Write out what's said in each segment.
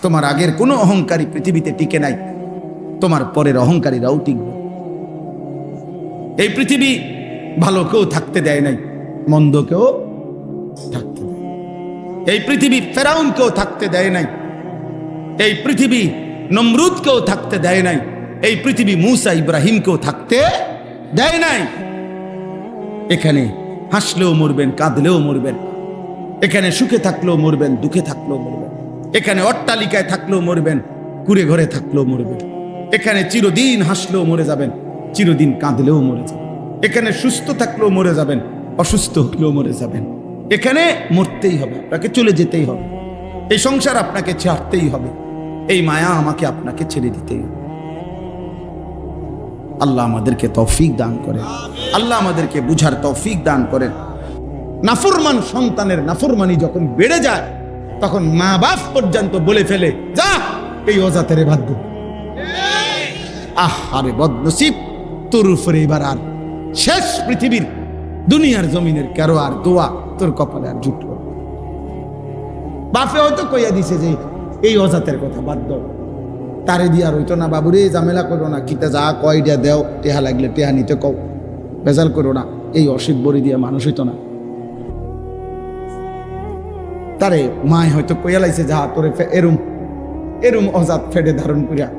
তোমার আগের কোনো অহংকারী পৃথিবীতে টিকে নাই, তোমার পরের অহংকারীরাও টিকবে। এই পৃথিবী ভালো কেউ থাকতে দেয় নাই, মন্দ কেউ থাকতে দেয়। এই পৃথিবী ফেরাউনকেও থাকতে দেয় নাই, এই পৃথিবী নমরুদকেও থাকতে দেয় নাই, এই পৃথিবী মুসা ইব্রাহিমকেও থাকতে দেয় নাই। এখানে হাসলেও মরবেন, কাঁদলেও মরবেন, এখানে সুখে থাকলেও মরবেন, দুঃখে থাকলেও মরবেন, এখানে অট্টালিকায় থাকলেও মরবেন, কুড়ে ঘরে থাকলেও মরবেন, এখানে চিরদিন হাসলেও মরে যাবেন, চিরদিন কাঁদলেও মরে যাবেন, এখানে সুস্থ থাকলেও মরে যাবেন, অসুস্থ হলেও মরে যাবেন। এখানে মরতেই হবে, আপনাকে চলে যেতেই হবে, এই সংসার আপনাকে ছাড়তেই হবে, এই মায়া আমাকে আপনাকে ছেড়ে দিতেই হবে। আল্লাহ আমাদেরকে তৌফিক দান করেন, আল্লাহ আমাদেরকে বুঝার তৌফিক দান করেন। নাফরমান সন্তানের নাফরমানি যখন বেড়ে যায়, তখন মা বাপ পর্যন্ত বলে ফেলে, যা এই অজাতেরে বাধ্য। আরে বদনসিব, তোর উপরে এবার আর শেষ পৃথিবীর দুনিয়ার জমিনের কারো আর দোয়া তোর কপালে আর জুটল। বাপে হয়তো কইয়া দিছে যে এই অজাতের কথা বাদ দাও, তারে দিয়া রইতো না, বাবুরে ঝামেলা করো না, কিতা যা কয়টা দেও, টেহা লাগলে টেহা নিতে কও, বেজাল করো না, এই অসিক বড়ি দিয়া মানুষ হইতো না। তারে মায় হয়তো কইয়া লাইছে, যা তোরে এরম এরম অজাত ফেডে ধারণ করিয়া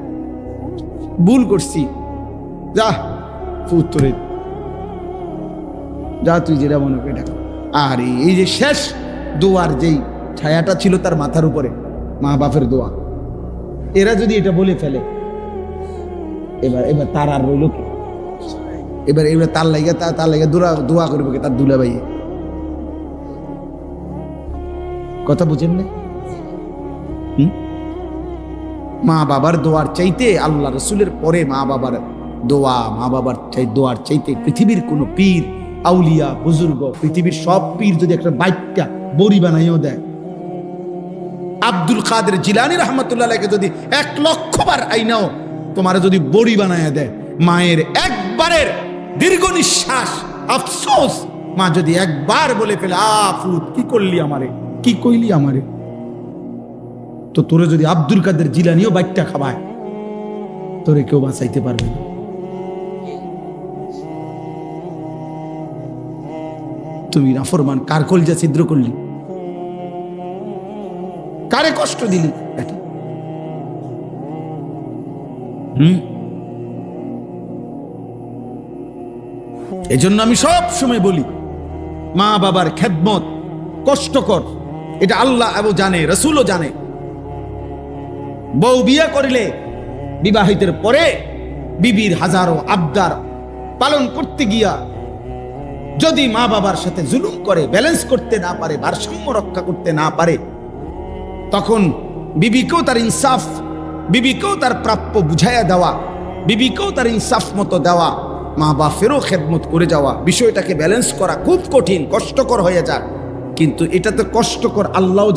ভুল করছি, যা ফুত তোরে, যা তুই যেটা মনে করে ডাক। আর এই যে শেষ দোয়ার যেই ছায়াটা ছিল তার মাথার উপরে, মা বাপের দোয়া, এরা যদি এটা বলে ফেলে, এবার তার আর রইল কি? এবার তার লাগে দোয়া করবে কি তার দুলা ভাইয়ে? কথা বুঝেন না? মা বাবার দোয়ার চাইতে, আল্লাহ রসুলের পরে মা বাবার দোয়া, মা বাবার দোয়ার চাইতে পৃথিবীর কোন পীর, আউলিয়া, বুজুর্গ, পৃথিবীর সব পীর যদি একটা বাইকটা বড়ি বানাইও দেয়, আব্দুল কাদের জিলানী রহমতুল্লাহ আলাইহি যদি 1,00,000 বার আইনাও তোমার যদি বড়ি বানাইয়া দেয়, মায়ের একবারের দীর্ঘ নিঃশ্বাস আফসোস, মা যদি একবার বলে ফেলে, আফুত কি করলি আমারে, কি কইলি আমারে, তো তোরে যদি আব্দুল কাদের জিলানীও বাইকটা খাবায়, তোরে কেউ বাঁচাইতে পারবে না। তুমি নাফরমান, কার কলিজা ছিদ্র করলি, কারে কষ্ট দিলি? এজন্য আমি সব সময় বলি, মা বাবার খেদমত কষ্টকর, এটা আল্লাহ এবং জানে, রসুলও জানে। বউ বিয়ে করিলে বিবাহিতের পরে বিবির হাজারো আবদার পালন করতে গিয়া যদি মা বাবার সাথে জুলুম করে, ব্যালেন্স করতে না পারে, ভারসাম্য রক্ষা করতে না পারে, তখন বিবিকেও তার ইনসাফ, বিবিকেও তার প্রাপ্য বুঝাইয়া দেওয়া, বিবিকেও তার ইনসাফ মতো দেওয়া, মা বাপেরও খেদমত করে যাওয়া, বিষয়টাকে ব্যালেন্স করা খুব কঠিন, কষ্টকর হয়ে যায়। কিন্তু এটা তো কষ্টকর আল্লাহও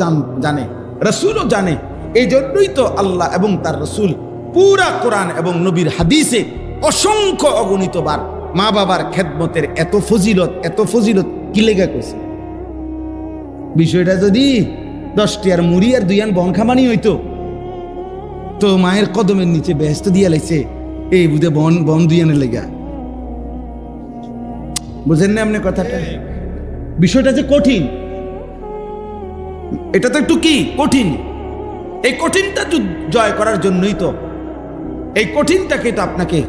জানে, রসুলও জানে। এই জন্যই তো আল্লাহ এবং তার রসুল পুরা কোরআন এবং নবীর হাদিসে অসংখ্য অগণিতবার মা বাবার খেদমতের এত ফজিলত কি লেগে কইছে। বিষয়টা যদি 10টি আর মুড়ি আর 2 আন বন খামানি হইতো, তো মায়ের কদমের নিচে বেহেশত দিয়া লাইছে, এই বুঝে বন 2 আনের লেগা। বুঝেন না আপনি কথাটা? বিষয়টা যে কঠিন, এটা তো একটু কি কঠিন। এই কঠিনটা জয় করার জন্যই তো, এই কঠিনটাকে তো আপনাকে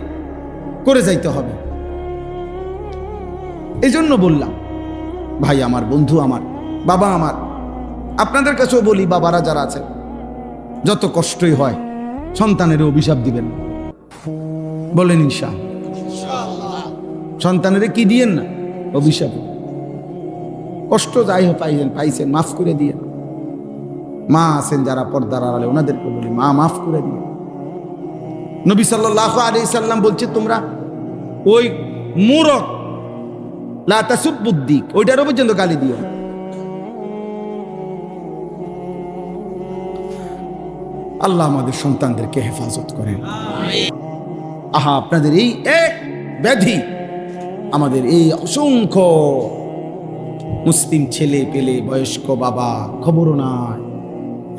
করে যাইতে হবে। এই জন্য বললাম, ভাই আমার, বন্ধু আমার, বাবা আমার, আপনাদের কাছেও বলি, বাবারা যারা আছেন, যত কষ্টই হয় সন্তানের অভিশাপ দিবেন না। বলেন ইনশাআল্লাহ। সন্তানের কি দিয়েন না? অভিশাপ। কষ্ট যাই হোক পাইছেন, মাফ করে দিয়ে। মা আছেন যারা পর্দার আড়ালে, ওনাদেরকে বলি, মা মাফ করে দিয়ে। নবী সাল্লাল্লাহু আলাইহি সাল্লাম বলছে, তোমরা ওই মূরখ লা তাসুবুদ্দিক, ওইটারও পর্যন্ত গালি দিও। আল্লাহ আমাদের সন্তানদেরকে হেফাজত করেন। আহা, আপনাদের এই এক ব্যাধি, আমাদের এই অসংখ্য মুসলিম ছেলে পেলে, বয়স্ক বাবা, খবরও নাই,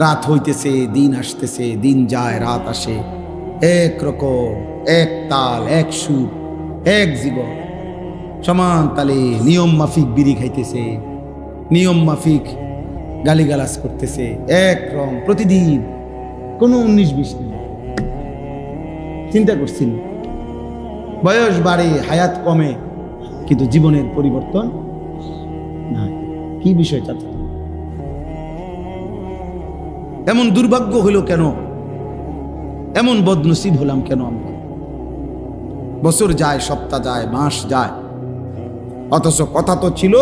রাত হইতেছে, দিন আসতেছে, দিন যায়, রাত আসে, এক রকম, এক তাল, এক সুর, এক জীবন, সমান তালে নিয়ম মাফিক বিড়ি খাইতেছে, নিয়ম মাফিক গালিগালাজ করতেছে, এক রং প্রতিদিন, কোনো 19-20 নেই। চিন্তা করছেন, বয়স বাড়ে, হায়াত কমে, কিন্তু জীবনের পরিবর্তন নাই। কি বিষয় চাচা? এমন দুর্ভাগ্য হইল কেন? এমন বদনসিব হলাম কেন আমরা? বছর যায়, সপ্তাহ যায়, মাস যায়, অথচ কথা তো ছিল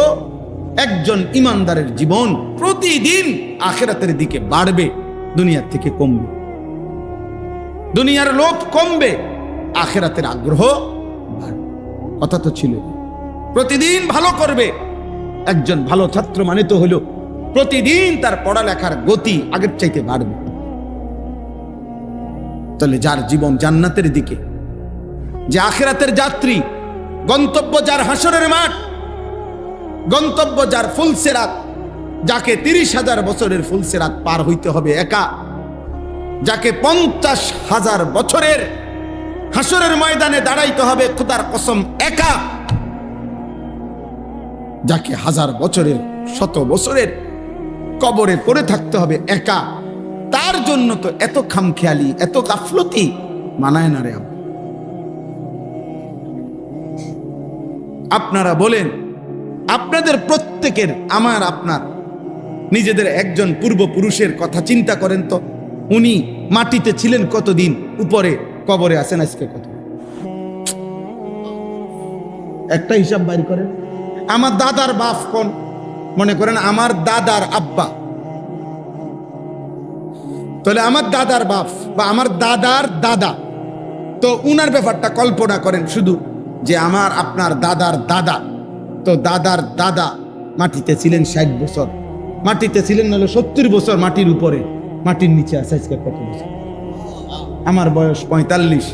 একজন ইমানদারের জীবন প্রতিদিন আখিরাতের দিকে বাড়বে, দুনিয়ার থেকে কমবে। দুনিয়ার লোভ কমবে, আখিরাতের আগ্রহ বাড়বে। কথা তো ছিল প্রতিদিন ভালো করবে। একজন ভালো ছাত্র মানে তো হলো প্রতিদিন তার পড়ালেখার গতি আগের চাইতে বাড়বে। তাহলে যার জীবন জান্নাতের দিকে, যে আখিরাতের যাত্রী, গন্তব্য যার হাসরের মাঠ, গন্তব্য যার ফুলসিরাত, যাকে 30,000 বছরের ফুলসিরাত পার হইতে হবে একা, যাকে 50,000 বছরের হাসরের ময়দানে দাঁড়াইতে হবে খোদার কসম একা, যাকে 1000 বছরের, 100 বছরের কবরে পড়ে থাকতে হবে একা, তার জন্য তো এত খামখেয়ালি, এত গাফলতি মানায় না রে। আপনারা বলেন, আপনাদের প্রত্যেকের, আমার আপনার নিজেদের একজন পূর্বপুরুষের কথা চিন্তা করেন তো। উনি মাটিতে ছিলেন কতদিন, উপরে কবরে আছেন আজকে কত? একটা হিসাব বাইর করেন। আমার দাদার বাপ কোন? মনে করেন আমার দাদার আব্বা, তাহলে আমার দাদার বাপ বা আমার দাদার দাদা, তো উনার ব্যাপারটা কল্পনা করেন শুধু, যে আমার আপনার দাদার দাদা, তো দাদার দাদা মাটিতে ছিলেন 60 বছর, মাটিতে ছিলেন নাহলে 70 বছর মাটির উপরে, মাটির নিচে আছে আজকে কত বছর? আমার বয়স 45,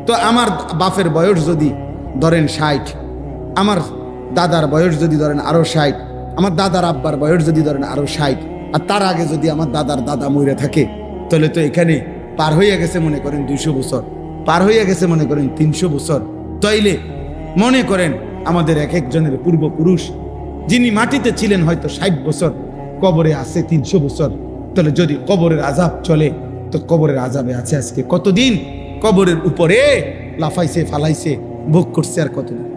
তো আমার বাপের বয়স যদি ধরেন 60, আমার দাদার বয়স যদি ধরেন আরো 60, আমার দাদার আব্বার বয়স যদি ধরেন আরো 60, আর তার আগে যদি আমার দাদার দাদা মরে থাকে, তাহলে তো এখানে পার হয়ে গেছে মনে করেন 200 বছর, পার হয়ে গেছে মনে করেন 300 বছর। তাইলে মনে করেন আমাদের এক একজনের পূর্বপুরুষ যিনি মাটিতে ছিলেন হয়তো 60 বছর, কবরে আছে 300 বছর। তাহলে যদি কবরের আযাব চলে, তো কবরের আযাবে আছে আজকে কতদিন? কবরের উপরে লাফাইছে, ফালাইছে, ভোগ করছে আর কতদিন?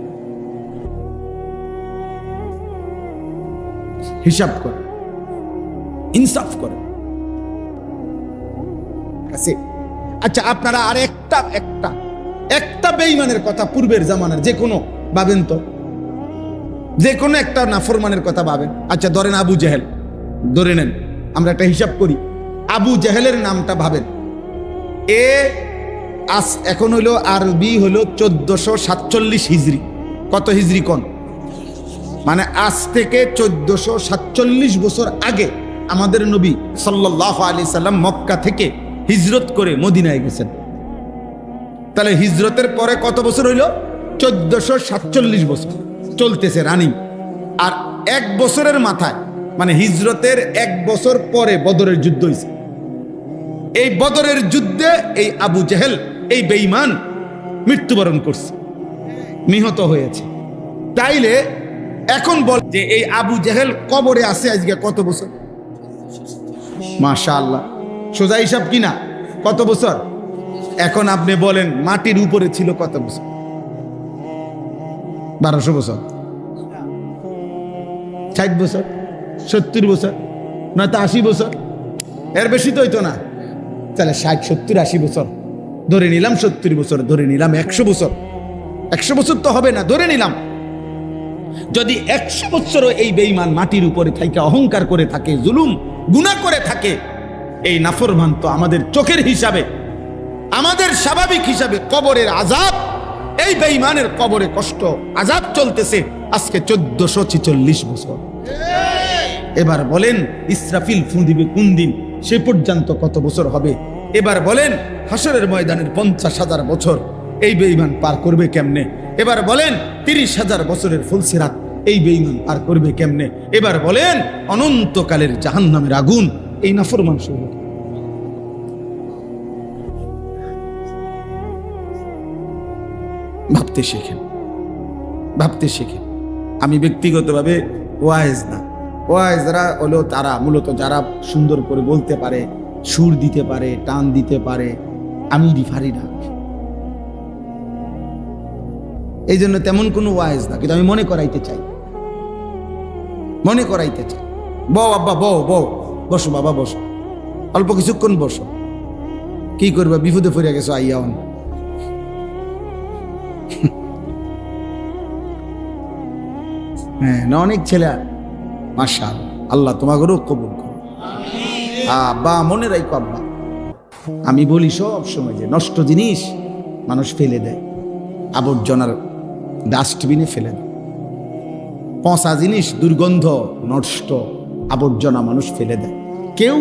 হিসাব করে, ইনসাফ করে। আচ্ছা, আপনারা আর একটা বেঈমানের কথা পূর্বের জামানার যে কোনো ভাবেন তো, যে কোনো একটা নাফরমানের কথা ভাবেন। আচ্ছা ধরেন আবু জেহেল, ধরে নেন, আমরা একটা হিসাব করি। আবু জেহেলের নামটা ভাবেন। এখন হইলো আরবি হইলো 1447 হিজরি। কত হিজরি কোন? মানে আজ থেকে 1447 বছর আগে আমাদের নবী সাল্লাল্লাহু আলাইহি সাল্লাম মক্কা থেকে হিজরত করে মদিনায় গেছেন। তাহলে হিজরতের পরে কত বছর হইল? 1447 বছর চলতেছে রানিং। আর 1 বছরের মাথায়, মানে হিজরতের 1 বছর পরে বদরের যুদ্ধ হয়েছে। এই বদরের যুদ্ধে এই আবু জেহেল, এই বেঈমান মৃত্যুবরণ করছে, নিহত হয়েছে। তাইলে এখন বল যে এই আবু জেহেল কবরে আছে আজকে কত বছর? মাশাআল্লাহ, সোজা হিসাব কিনা? কত বছর? এখন আপনি বলেন মাটির উপরে ছিল কত বছর? 1200 বছর, 60 বছর, 70 বছর, নয়তো 80 বছর, এর বেশি তো হইতো না। তাহলে 60, 70, 80 বছর ধরে নিলাম, 70 বছর ধরে নিলাম, 100 বছর, 100 বছর তো হবে না, ধরে নিলাম। যদি 100 বছরও এই বেঈমান মাটির উপরে থাইকা অহংকার করে থাকে, জুলুম গুনাহ করে থাকে, এই নাফরমান তো আমাদের চোখের হিসাবে, আমাদের স্বাভাবিক হিসাবে কবরের আযাব, এই বেঈমানের কবরে কষ্ট আযাব চলতেছে আজকে 1446 বছর। এবার বলেন ইসরাফিল ফু দিবে কোন দিন, সে পর্যন্ত কত বছর হবে? এবার বলেন হাসরের ময়দানের 50,000 বছর এই বেঈমান পার করবে কেমনে? এবার বলেন 30,000 বছরের ফুলসিরাত এই বেঈমান পার করবে কেমনে? এবার বলেন অনন্তকালের জাহান্নামের আগুন এই নাফরমান শুরু। ভাবতে শেখেন, ভাবতে শেখেন। আমি ব্যক্তিগতভাবে ওয়াইজ না, ওয়াইজরা হলো তারা মূলত যারা সুন্দর করে বলতে পারে, সুর দিতে পারে, টান দিতে পারে। আমি পারি না, এই জন্য তেমন কোনো ওয়াইজ না, কিন্তু আমি মনে করাইতে চাই, মনে করাইতে চাই। বউ আব্বা, বউ বউ, বসো বাবা বসো, অল্প কিছুক্ষণ বসো। কি করবা, বিপদে পড়ে গেছো আইয়া। হ্যাঁ না, অনেক ছেলে মাশাআল্লাহ, আল্লাহ তোমাকেও কবুল করো। আব্বা মনে রাখো আব্বা, আমি বলি সব সময় যে নষ্ট জিনিস মানুষ ফেলে দেয়, আবর্জনার ডাস্টবিনে ফেলে দেয়। পচা জিনিস, দুর্গন্ধ, নষ্ট আবর্জনা মানুষ ফেলে দেয়, কেউ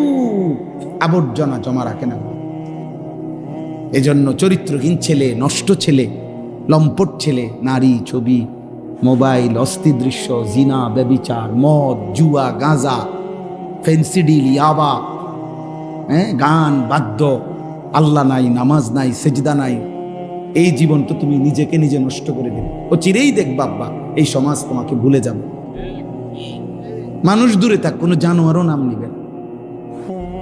আবর্জনা জমা রাখে না। এজন্য চরিত্রহীন ছেলে, নষ্ট ছেলে, লম্পট ছেলে, নারী ছবি, মোবাইল, অস্থির দৃশ্য, জিনা, ব্যভিচার, মদ, জুয়া, গাঁজা, ফেন্সিডিল, ইয়াবা, গান, বাদ্য, আল্লাহ নাই, নামাজ নাই, সেজদা নাই, এই জীবন তো তুমি নিজেকে নিজে নষ্ট করে দেবে। ও চিরেই দেখবা আব্বা এই সমাজ তোমাকে ভুলে যাবে। মানুষ দূরে থাক, কোনো জানোয়ারও নাম নিবে না,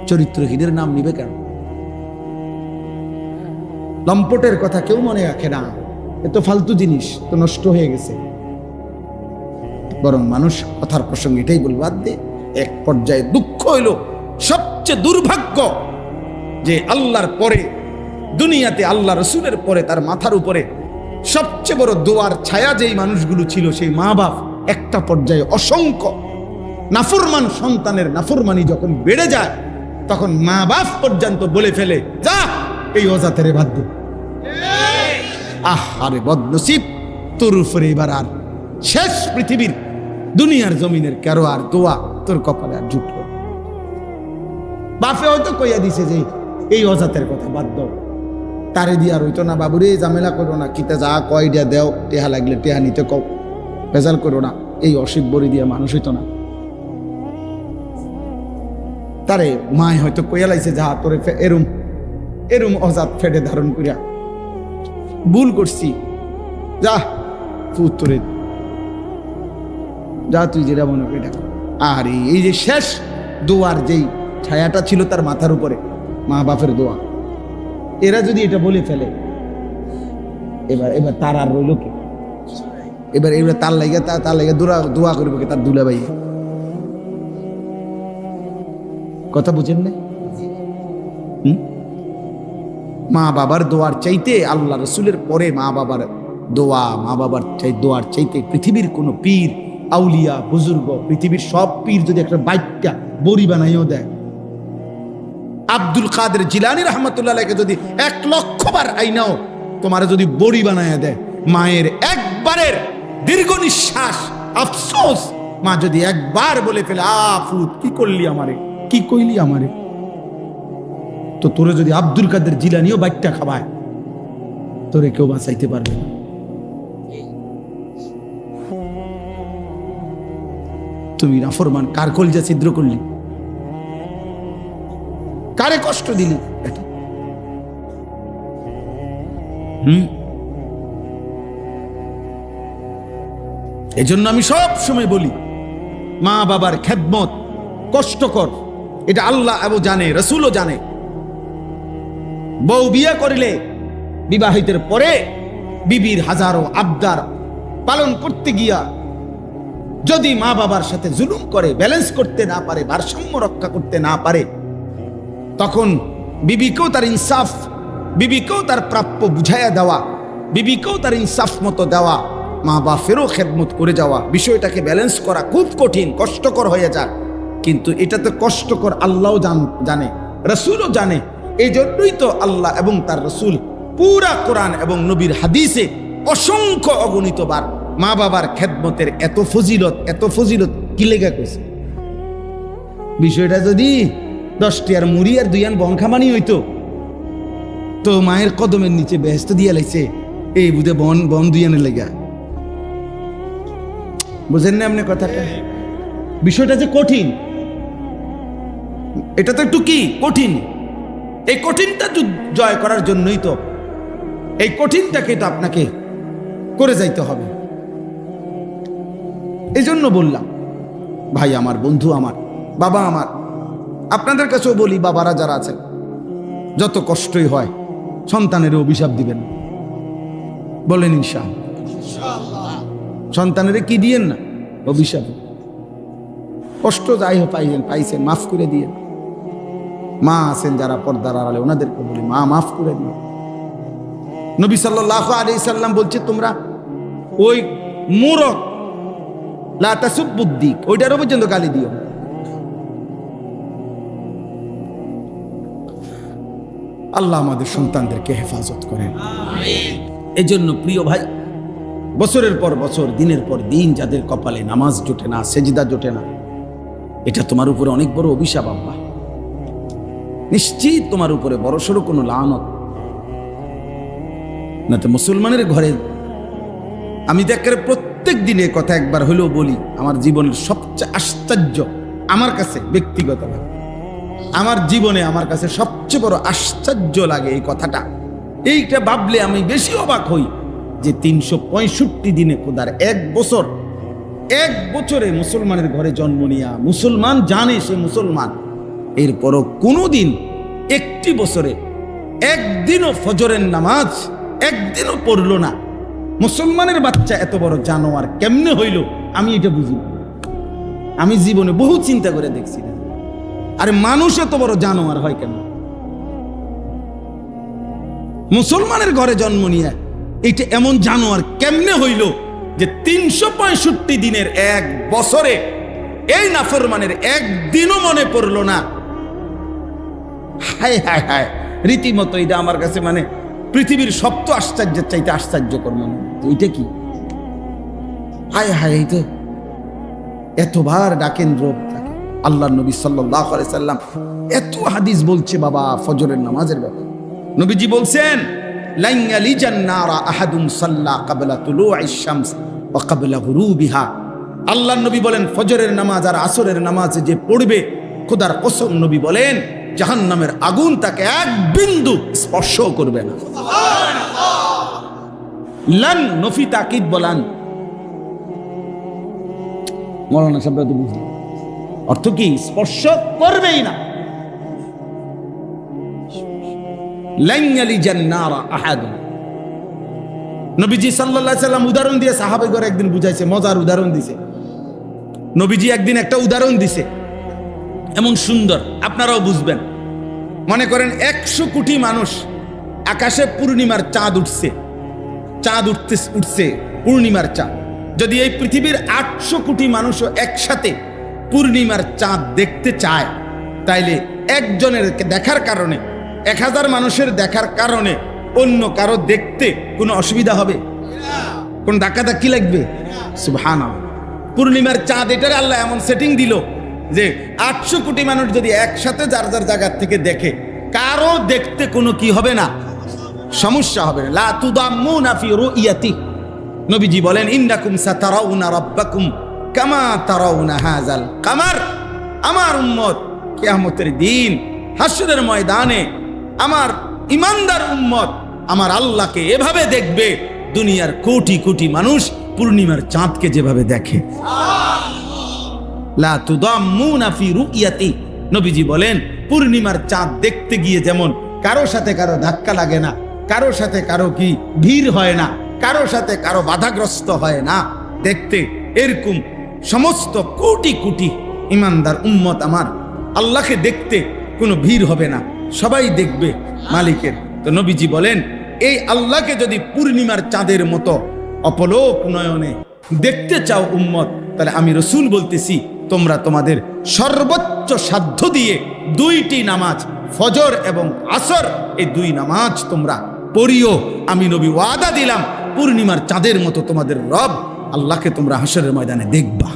চরিত্রহীনের নাম নিবে কেন? লম্পটের কথা কেউ মনে রাখে না, এ তো ফালতু জিনিস, তো নষ্ট হয়ে গেছে। বরং মানুষ কথার প্রসঙ্গে এটাই বলবো, বাদ দে। এক পর্যায়ে দুঃখ হইল, সবচেয়ে দুর্ভাগ্য যে আল্লাহর পরে দুনিয়াতে, আল্লাহ রসুলের পরে, তার মাথার উপরে সবচেয়ে বড় দোয়ার ছায়া যেই মানুষগুলো ছিল, সেই মা বাপ একটা পর্যায়ে অসংখ্য নাফরমান সন্তানের নাফরমানি যখন বেড়ে যায়, তখন মা বাপ পর্যন্ত বলে ফেলে, যা এই অজাতেরে বাদ দে। আরে বদনসিব, তোর উপরে এবার আর শেষ পৃথিবীর দুনিয়ার জমিনের কারো আর দোয়া তোর কপালে আর জুটলো। বাপে হয়তো কইয়া দিছে যে এই অজাতের কথা বাদ দাও, তারে দিয়ে আর হইতো না, বাবুরে ঝামেলা করো না, কিতা যা কয় দিয়া দেও, টেহা লাগলে টেহা নিতে কও, ভেজাল করো না, এই অসিব বড়ি দিয়া মানুষ হইতো না। তারে মায় হয়তো কইয়া লাইছে, যা তোরে এরম এরম অজাত ফেটে ধারণ করিয়া ভুল করছি, যা পুত্রে যা, তুই যেটা মনে করি এটা। আর এই যে শেষ দোয়ার যেই ছায়াটা ছিল তার মাথার উপরে, মা বাপের দোয়া, এরা যদি এটা বলে ফেলে, এবার এবার তার আর রইল কি? এবার এবার তার লাগে দোয়া করবে তার দুলাভাই। কথা বুঝেন না? মা বাবার দোয়ার চাইতে, আল্লাহ রসুলের পরে মা বাবার দোয়া, মা বাবার দোয়ার চাইতে পৃথিবীর কোন পীর, আউলিয়া, বুজুর্গ, পৃথিবীর সব পীর যদি একটা বাইকটা বড়ি বানাইও দেয়, আব্দুল কাদের জিলানী রহমতুল্লাহকে যদি 1,00,000 বার আইনাও তোমার যদি বড়ি বানাইয়া দেয়, মায়ের একবারের দীর্ঘ নিঃশ্বাস, আফসোস, মা যদি একবার বলে ফেলে, আফুত কি করলি আমারে, কি কইলি আমারে, তো তোরে যদি আব্দুল কাদের জিলানীও বাইকটা খাওয়ায়, তোরে কেউ বাঁচাইতে পারবে না। তুমি নাফরমান, কার কলজা ছিদ্র করলি, কারে কষ্ট দিলি? এজন্য আমি সব সময় বলি, মা বাবার খেদমত কষ্টকর, এটা আল্লাহ এবং জানে, রসুলও জানে। বউ বিয়ে করিলে বিবাহিতের পরে বিবির হাজারো আবদার পালন করতে গিয়া যদি মা বাবার সাথে জুলুম করে, ব্যালেন্স করতে না পারে, ভারসাম্য রক্ষা করতে না পারে, তখন বিবিকেও তার ইনসাফ, বিবিকেও তার প্রাপ্য বুঝাইয়া দেওয়া, বিবিকেও তার ইনসাফ মতো দেওয়া, মা বাপেরও খেদমত করে যাওয়া, বিষয়টাকে ব্যালেন্স করা খুব কঠিন, কষ্টকর হয়ে যায়। কিন্তু এটা তো কষ্টকর আল্লাহও জানে, রসুলও জানে। এই জন্যই তো আল্লাহ এবং তার রসুল পুরা কোরআন এবং নবীর হাদিসে অসংখ্য অগণিত বার মা বাবার খেদমতের এত ফজিলত কি লেগে কইছে। বিষয়টা যদি 10টি আর মুড়ি আর 2 আন বনখামানি হইতো, তো মায়ের কদমের নিচে বেহেশত দিয়া লাইছে, এই বুধে বন 2 আনের লেগা। বুঝেন না আপনি কথাটা? বিষয়টা যে কঠিন, এটা তো একটু কি কঠিন। এই কঠিনটা জয় করার জন্যই তো, এই কঠিনটাকে তো আপনাকে করে যাইতে হবে। এই জন্য বললাম, ভাই আমার, বন্ধু আমার, বাবা আমার, আপনাদের কাছেও বলি, বাবারা যারা আছেন, যত কষ্টই হয় সন্তানের অভিশাপ দিবেন না। বলেন ইনশাআল্লাহ। সন্তানের কি দিয়েন না? অভিশাপ। কষ্ট যাই হোক পাইছেন, মাফ করে দিয়ে। মা আছেন যারা পর্দার আড়ালে, ওনাদেরকে বলি, মা মাফ করে দিয়ে। নবী সাল্লাল্লাহু আলাইহি সাল্লাম বলছে, তোমরা ওই মূরখ লা তাসুবুদ্দিক, ওইটারও পর্যন্ত গালি দিও। আল্লাহ আমাদের সন্তানদেরকে হেফাজত করেন। এই জন্য প্রিয় ভাই, বছরের পর বছর, দিনের পর দিন যাদের কপালে নামাজ জোটে না, সেজদা জোটে না, এটা তোমার উপরে অনেক বড় অভিশাপ। আল্লাহ নিশ্চিত তোমার উপরে বড়সড় কোনো লানত। না তো মুসলমানের ঘরে আমি দেখে প্রত্যেক দিনে কথা একবার হলেও বলি, আমার জীবনের সবচেয়ে আশ্চর্য, আমার কাছে ব্যক্তিগতভাবে আমার জীবনে আমার কাছে সবচেয়ে বড় আশ্চর্য লাগে এই কথাটা। এইটা ভাবলে আমি বেশি অবাক হই যে 365 দিনে খোদার এক বছরে মুসলমানের ঘরে জন্ম নিয়া মুসলমান জানে সে মুসলমান, এরপরও কোনোদিন একটি বছরে একদিনও ফজরের নামাজ একদিনও পড়ল না। মুসলমানের বাচ্চা এত বড় জানোয়ার কেমনে হইল আমি এটা বুঝি। আমি জীবনে বহু চিন্তা করে দেখছি, আরে মানুষ এত বড় জানোয়ার হয় কেন? মুসলমানের ঘরে জন্ম নিয়ে এটা এমন জানোয়ার কেমনে হইল যে 365 দিনের এক বছরে এই নাফরমানের একদিনও মনে পড়লো না। হায় হায় হায়, রীতিমতো এটা আমার কাছে মানে পৃথিবীর সপ্ত আশ্চর্যের চাইতে আশ্চর্যকর মনে হয়। ওইটা কি? হায় হায়, এইটা এতবার ডাকেন রোগ থাকে। আল্লাহ নবী সাল্লাল্লাহু আলাইহি সাল্লাম এত হাদিস বলছে বাবা ফজরের নামাজের ব্যাপারে। নবীজি বলছেন, লান ইয়ালিজান নারা আহাদুন সাল্লা ক্বাবলা তুলুইশ শামস ওয়া ক্বাবলা গুরুবিহা। আল্লাহর নবী বলেন, ফজরের নামাজ আর আসরের নামাজ যে পড়বে, খোদার কসম নবী বলেন, জাহান্নামের আগুন তাকে এক বিন্দু স্পর্শ করবে না। লান নফি তাকিদ বলান। মৌলানা সাহেব তো বুঝলেন অর্থ কি? স্পর্শ করবেই না। লান ইয়ালিজান নারা আহাদুন। নবীজি সাল্লাল্লাহু আলাইহি সাল্লাম উদাহরণ দিয়ে সাহাবাগণ একদিন বুঝাইছে, মজার উদাহরণ দিছে। নবীজি একদিন একটা উদাহরণ দিছে এমন সুন্দর, আপনারাও বুঝবেন। মনে করেন 100 কোটি মানুষ, আকাশে পূর্ণিমার চাঁদ উঠছে, পূর্ণিমার চাঁদ। যদি এই পৃথিবীর 800 কোটি মানুষও একসাথে পূর্ণিমার চাঁদ দেখতে চায়, তাইলে একজনের দেখার কারণে, 1000 মানুষের দেখার কারণে অন্য কারো দেখতে কোনো অসুবিধা হবে? কোন ধাক্কাধাক্কি লাগবে? সুবহানাল্লাহ। পূর্ণিমার চাঁদ, এটার আল্লাহ এমন সেটিং দিল যে 800 কোটি মানুষ যদি একসাথে যার যার জায়গা থেকে দেখে, কারো দেখতে কোনো কি হবে না, সমস্যা হবে না। লা তুদাম্মুনা ফি রুইয়াতি। নবীজি বলেন, ইন্নাকুম সাতারাউনা রাব্বাকুম কামা তারাউনা হাযাল কামার। আমার উম্মত কিয়ামতের দিন হাসরের ময়দানে আমার ইমানদার উম্মত আমার আল্লাহকে এভাবে দেখবে, দুনিয়ার কোটি কোটি মানুষ পূর্ণিমার চাঁদকে যেভাবে দেখে। লা তুদাম্মুনা ফি রুইয়াতি। নবীজি বলেন, পূর্ণিমার চাঁদ দেখতে গিয়ে যেমন কারো সাথে কারো ধাক্কা লাগে না, কারো সাথে কারো কি ভিড় হয় না, কারো সাথে কারো বাধাগ্রস্ত হয় না দেখতে, এরকম সমস্ত কোটি কোটি ইমানদার উম্মত আমার আল্লাহকে দেখতে কোনো ভিড় হবে না, সবাই দেখবে মালিকের। তো নবীজি বলেন, এই আল্লাহকে যদি পূর্ণিমার চাঁদের মতো অপলোক নয়নে দেখতে চাও উম্মত, তাহলে আমি রসুল বলতেছি, তোমরা তোমাদের সর্বোচ্চ সাধ্য দিয়ে 2টি নামাজ, ফজর এবং আসর, এই 2 নামাজ তোমরা পড়িও। আমি নবী ওয়াদা দিলাম, পূর্ণিমার চাঁদের মতো তোমাদের রব আল্লাহকে তোমরা হাসরের ময়দানে দেখবা।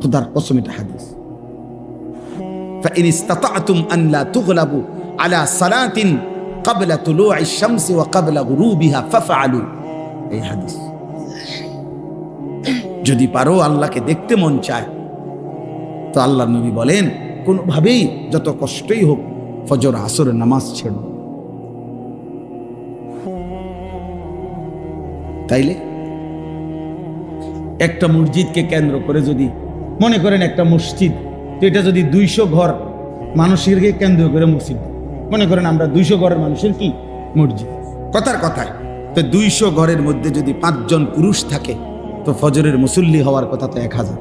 খোদার কসম, এটা হাদিস। فإن استطعتم أن لا تغلبوا على صلاة قبل طلوع الشمس وقبل غروبها فافعلوا। এই হাদিস। যদি পারো, আল্লাহকে দেখতে মন চায়, তো আল্লাহ নবী বলেন কোনোভাবেই যত কষ্টই হোক ফজর আসরের নামাজ ছেড়ো। তাইলে একটা মসজিদকে কেন্দ্র করে যদি মনে করেন একটা মসজিদ, তো এটা যদি 200 ঘর মানুষের কেন্দ্র করে মসজিদ, মনে করেন আমরা 200 ঘরের মানুষের কি মসজিদ, কথার কথায়, তো 200 ঘরের মধ্যে যদি 5 জন পুরুষ থাকে তো ফজরের মুসল্লি হওয়ার কথা তো 1000।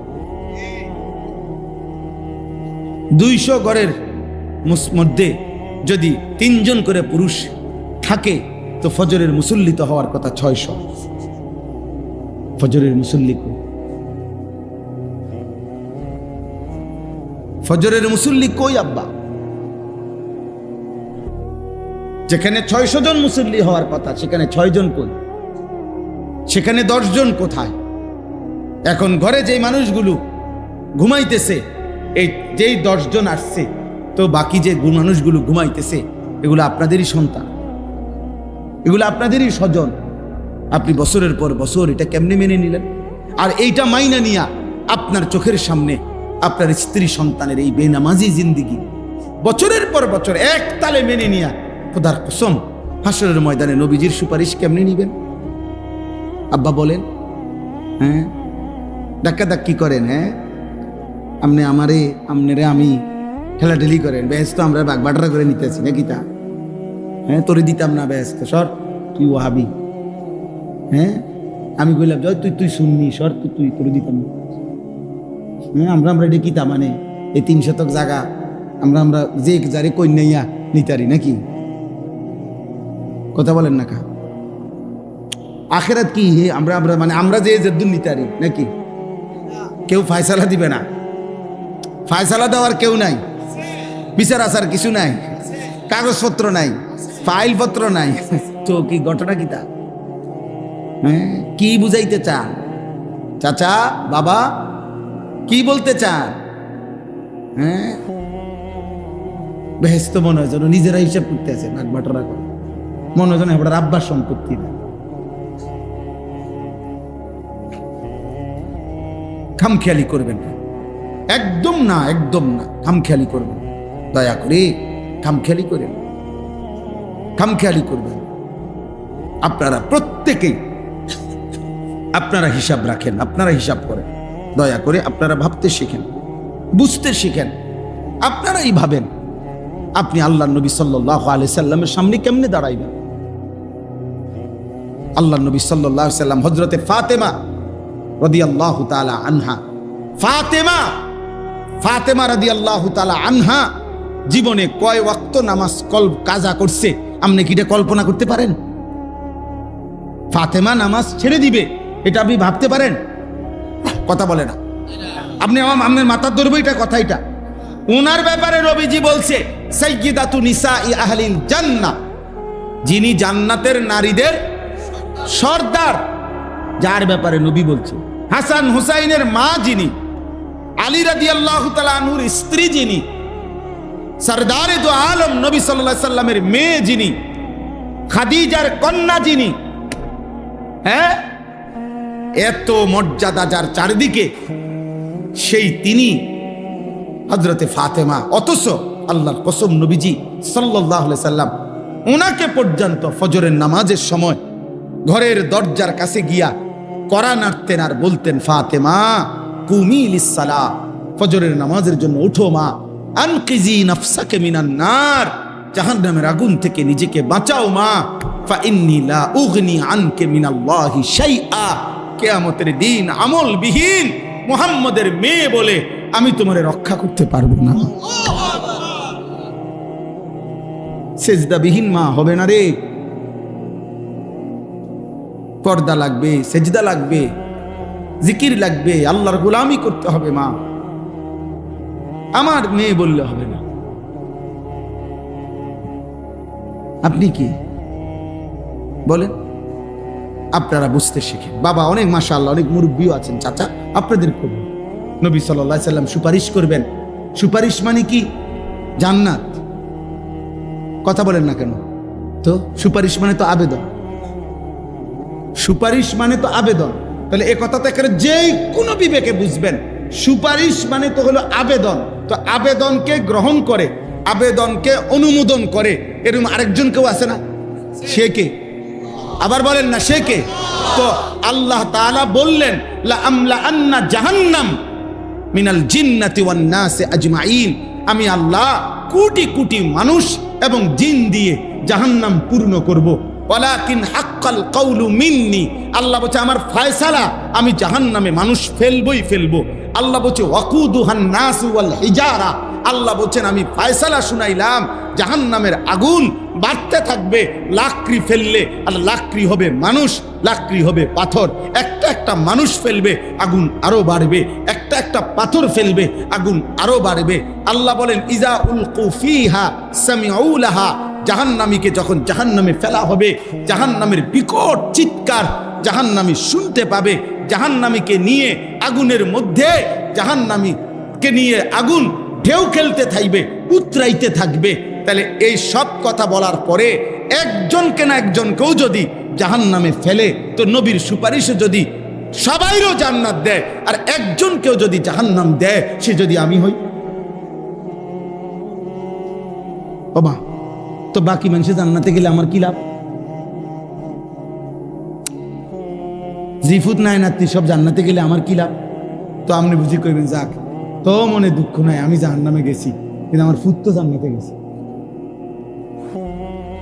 200 ঘরের মধ্যে যদি 3 জন করে পুরুষ থাকে তো ফজরের মুসল্লি তো হওয়ার কথা 600। ফজরের মুসল্লি কই? ফজরের মুসল্লি কই আব্বা? যেখানে 600 জন মুসল্লি হওয়ার কথা সেখানে 6 জন কই? সেখানে 10 জন কোথায়? এখন ঘরে যে মানুষগুলো ঘুমাইতেছে, এই যেই 10 জন আসছে, তো বাকি যে মানুষগুলো ঘুমাইতেছে এগুলো আপনাদেরই সন্তান, এগুলো আপনাদেরই স্বজন। আপনি বছরের পর বছর এটা কেমনে মেনে নিলেন? আর এইটা মাইনা নিয়া আপনার চোখের সামনে আপনার স্ত্রী সন্তানের এই বেনামাজি জিন্দিগি বছরের পর বছর এক তালে মেনে নিয়া খোদার কসম হাসরের ময়দানে নবীজির সুপারিশ কেমনে নিবেন? আব্বা বলেন, হ্যাঁ ধাক্কি করেন, হ্যাঁ আপনি আমনেরে আমি ঠেলাঠেলি করেন, বেহেস্ত আমরা বাগবাটরা করে নিতেছি নাকি তা? হ্যাঁ তোরে দিতাম না বেহেস্ত, সর তুই ওয়াহাবি। হ্যাঁ আমি কইলাম জয় তুই শুননি, সর তুই তোরে দিতাম না। হ্যাঁ আমরা এটা কিতা মানে এই 3 শতক জায়গা আমরা যে যারে কন্যাইয়া নিতারি নাকি? কথা বলেন না কা? আখেরাত কি আমরা মানে আমরা যে জেদ্দুর নিতারি নাকি? কেউ ফায়সালা দিবে না, ফায়সালা দেওয়ার কেউ নাই, বিচার আসার কিছু নাই, কাগজপত্র নাই, ফাইল পত্র নাই, তো কি ঘটনা কি তা? হ্যাঁ কি বুঝাইতে চান চাচা বাবা, কি বলতে চান? হ্যাঁ বেহেস্ত মনে হয় যেন নিজেরা হিসাব করতে আছে, বাগবাটরা করে মনে হয় যেন এবার আব্বার সম্পত্তি না। খামখেয়ালি করবেন না, একদম না, একদম না, খামখেয়ালি করবেন, দয়া করে খামখেয়ালি করেন, খামখেয়ালি করবেন। আপনারা প্রত্যেকেই আপনারা হিসাব রাখেন, আপনারা হিসাব করেন, দয়া করে আপনারা ভাবতে শিখেন, বুঝতে শিখেন। আপনারাই ভাবেন আপনি আল্লাহ নবী সাল্লাল্লাহু আলাইহি সাল্লামের সামনে কেমনে দাঁড়াইবেন। আল্লাহ নবী সাল্লাল্লাহু আলাইহি সাল্লাম হযরতে ফাতেমা রাদিয়াল্লাহু তাআলা আনহা, ফাতেমা রাদিয়াল্লাহু তাআলা আনহা জীবনে কয় ওয়াক্ত নামাজ কাজা করছে আপনি কি এটা কল্পনা করতে পারেন? ফাতেমা নামাজ ছেড়ে দিবে এটা আপনি ভাবতে পারেন? কথা বলে না আপনি, আপনার মাথার ধরবে এটা কথা। এটা ওনার ব্যাপারে নবীজি বলছে সাইয়্যিদাতু নিসাই আহলিল জান্নাহ, যিনি জান্নাতের নারীদের সর্দার, যার ব্যাপারে নবী বলছে। হাসান হুসাইনের মা যিনি, আলী রাদিয়াল্লাহু তাআলা আনহুর স্ত্রী যিনি, সরদারে দু আলম নবী সাল্লাল্লাহু আলাইহি সাল্লামের মেয়ে যিনি, খাদিজার কন্যা যিনি, হ্যাঁ এত মর্যাদা যার চারিদিকে, সেই তিনি হযরতে ফাতেমা। অথচ আল্লাহর কসম নবীজি সাল্লাল্লাহু আলাইহি সাল্লাম ওনাকে পর্যন্ত ফজরের নামাজের সময় ঘরের দরজার কাছে গিয়া কড়া নাড়তেন আর বলতেন, ফাতেমা কুমি লিসসালাহ, ফজরের নামাজের জন্য উঠো মা, আনকিজি নাফসাকে মিনান নার, জাহান্নামের আগুন থেকে নিজেকে বাঁচাও মা, ফা ইন্নী লা উগনি আনকে মিনাল্লাহি শাইআ, কিয়ামতের দিন আমলবিহীন মুহাম্মদের মেয়ে বলে আমি তোমারে রক্ষা করতে পারবো না। সেজদাবিহীন মা হবে না রে, পর্দা লাগবে, সেজদা লাগবে, জিকির লাগবে, আল্লাহর গোলামি করতে হবে মা, আমার মেয়ে বললে হবে না। আপনি কি বলেন? আপনারা বুঝতে শিখেন। বাবা অনেক মাশাআল্লাহ অনেক মুরব্বিও আছেন, চাচা আপনাদের করবেন, নবী সাল্লাল্লাহু আলাইহি সাল্লাম সুপারিশ করবেন। সুপারিশ মানে কি? জান্নাত। কথা বলেন না কেন? তো সুপারিশ মানে তো আবেদন, সুপারিশ মানে তো আবেদন। তাহলে এ কথা থেকে যেই কোনো বিবেকে বুঝবেন সুপারিশ মানে তো হলো আবেদন, তো আবেদনকে গ্রহণ করে, আবেদনকে অনুমোদন করে, এরকম আরেকজন কেউ আছে না? সে কে? আবার বলেন না, সে কে? তো আল্লাহ তাআলা বললেন লা আমলা আন্না জাহান্নাম মিনাল জিন্নাতি ওয়ান নাসি আজমাইন, আমি আল্লাহ কোটি কোটি মানুষ এবং জিন দিয়ে জাহান্নাম পূর্ণ করব। ওয়ালাকিন হাক্কাল কাউলু মিন্নি, আল্লাহ বলছে আমার ফয়সালা, আমি জাহান্নামে মানুষ ফেলবই ফেলবো। আল্লাহ বলছে ওয়াকুদুহান নাসু ওয়াল হিজারা, আল্লাহ বলছেন আমি ফয়সালা শুনাইলাম, জাহান্নামের আগুন বাড়তে থাকবে, লাকড়ি ফেললে আর লাকড়ি হবে মানুষ, লাকড়ি হবে পাথর, একটা একটা মানুষ ফেলবে আগুন আরো বাড়বে, একটা একটা পাথর ফেলবে আগুন আরো বাড়বে। আল্লাহ বলেন ইজা উলকু ফিহা সামিউ লাহা, জাহান্নামীকে যখন জাহান্নামে ফেলা হবে, জাহান্নামের বিকট চিৎকার জাহান্নামী শুনতে পাবে। জাহান্নামীকে নিয়ে আগুনের মধ্যে, জাহান্নামীকে নিয়ে আগুন ঢেউ খেলতে থাকবে, উতরাইতে থাকবে। তাহলে এই সব কথা বলার পরে একজনকে না একজনকেও যদি জাহান্নামে ফেলে, তো নবীর সুপারিশে যদি সবাইরও জান্নাত দেয় আর একজনকেও যদি জাহান্নাম দেয়, সে যদি আমি হই, বাবা তো বাকি মানুষে জান্নাতে গেলে আমার কি লাভ? জিফুত নাই নাতি সব জান্নাতে গেলে আমার কি লাভ? তো আপনি বুঝি কইবেন যাক, তো মনে দুঃখ নাই, আমি জাহান্নামে গেছি কিন্তু আমার ফুত তো জান্নাতে গেছে।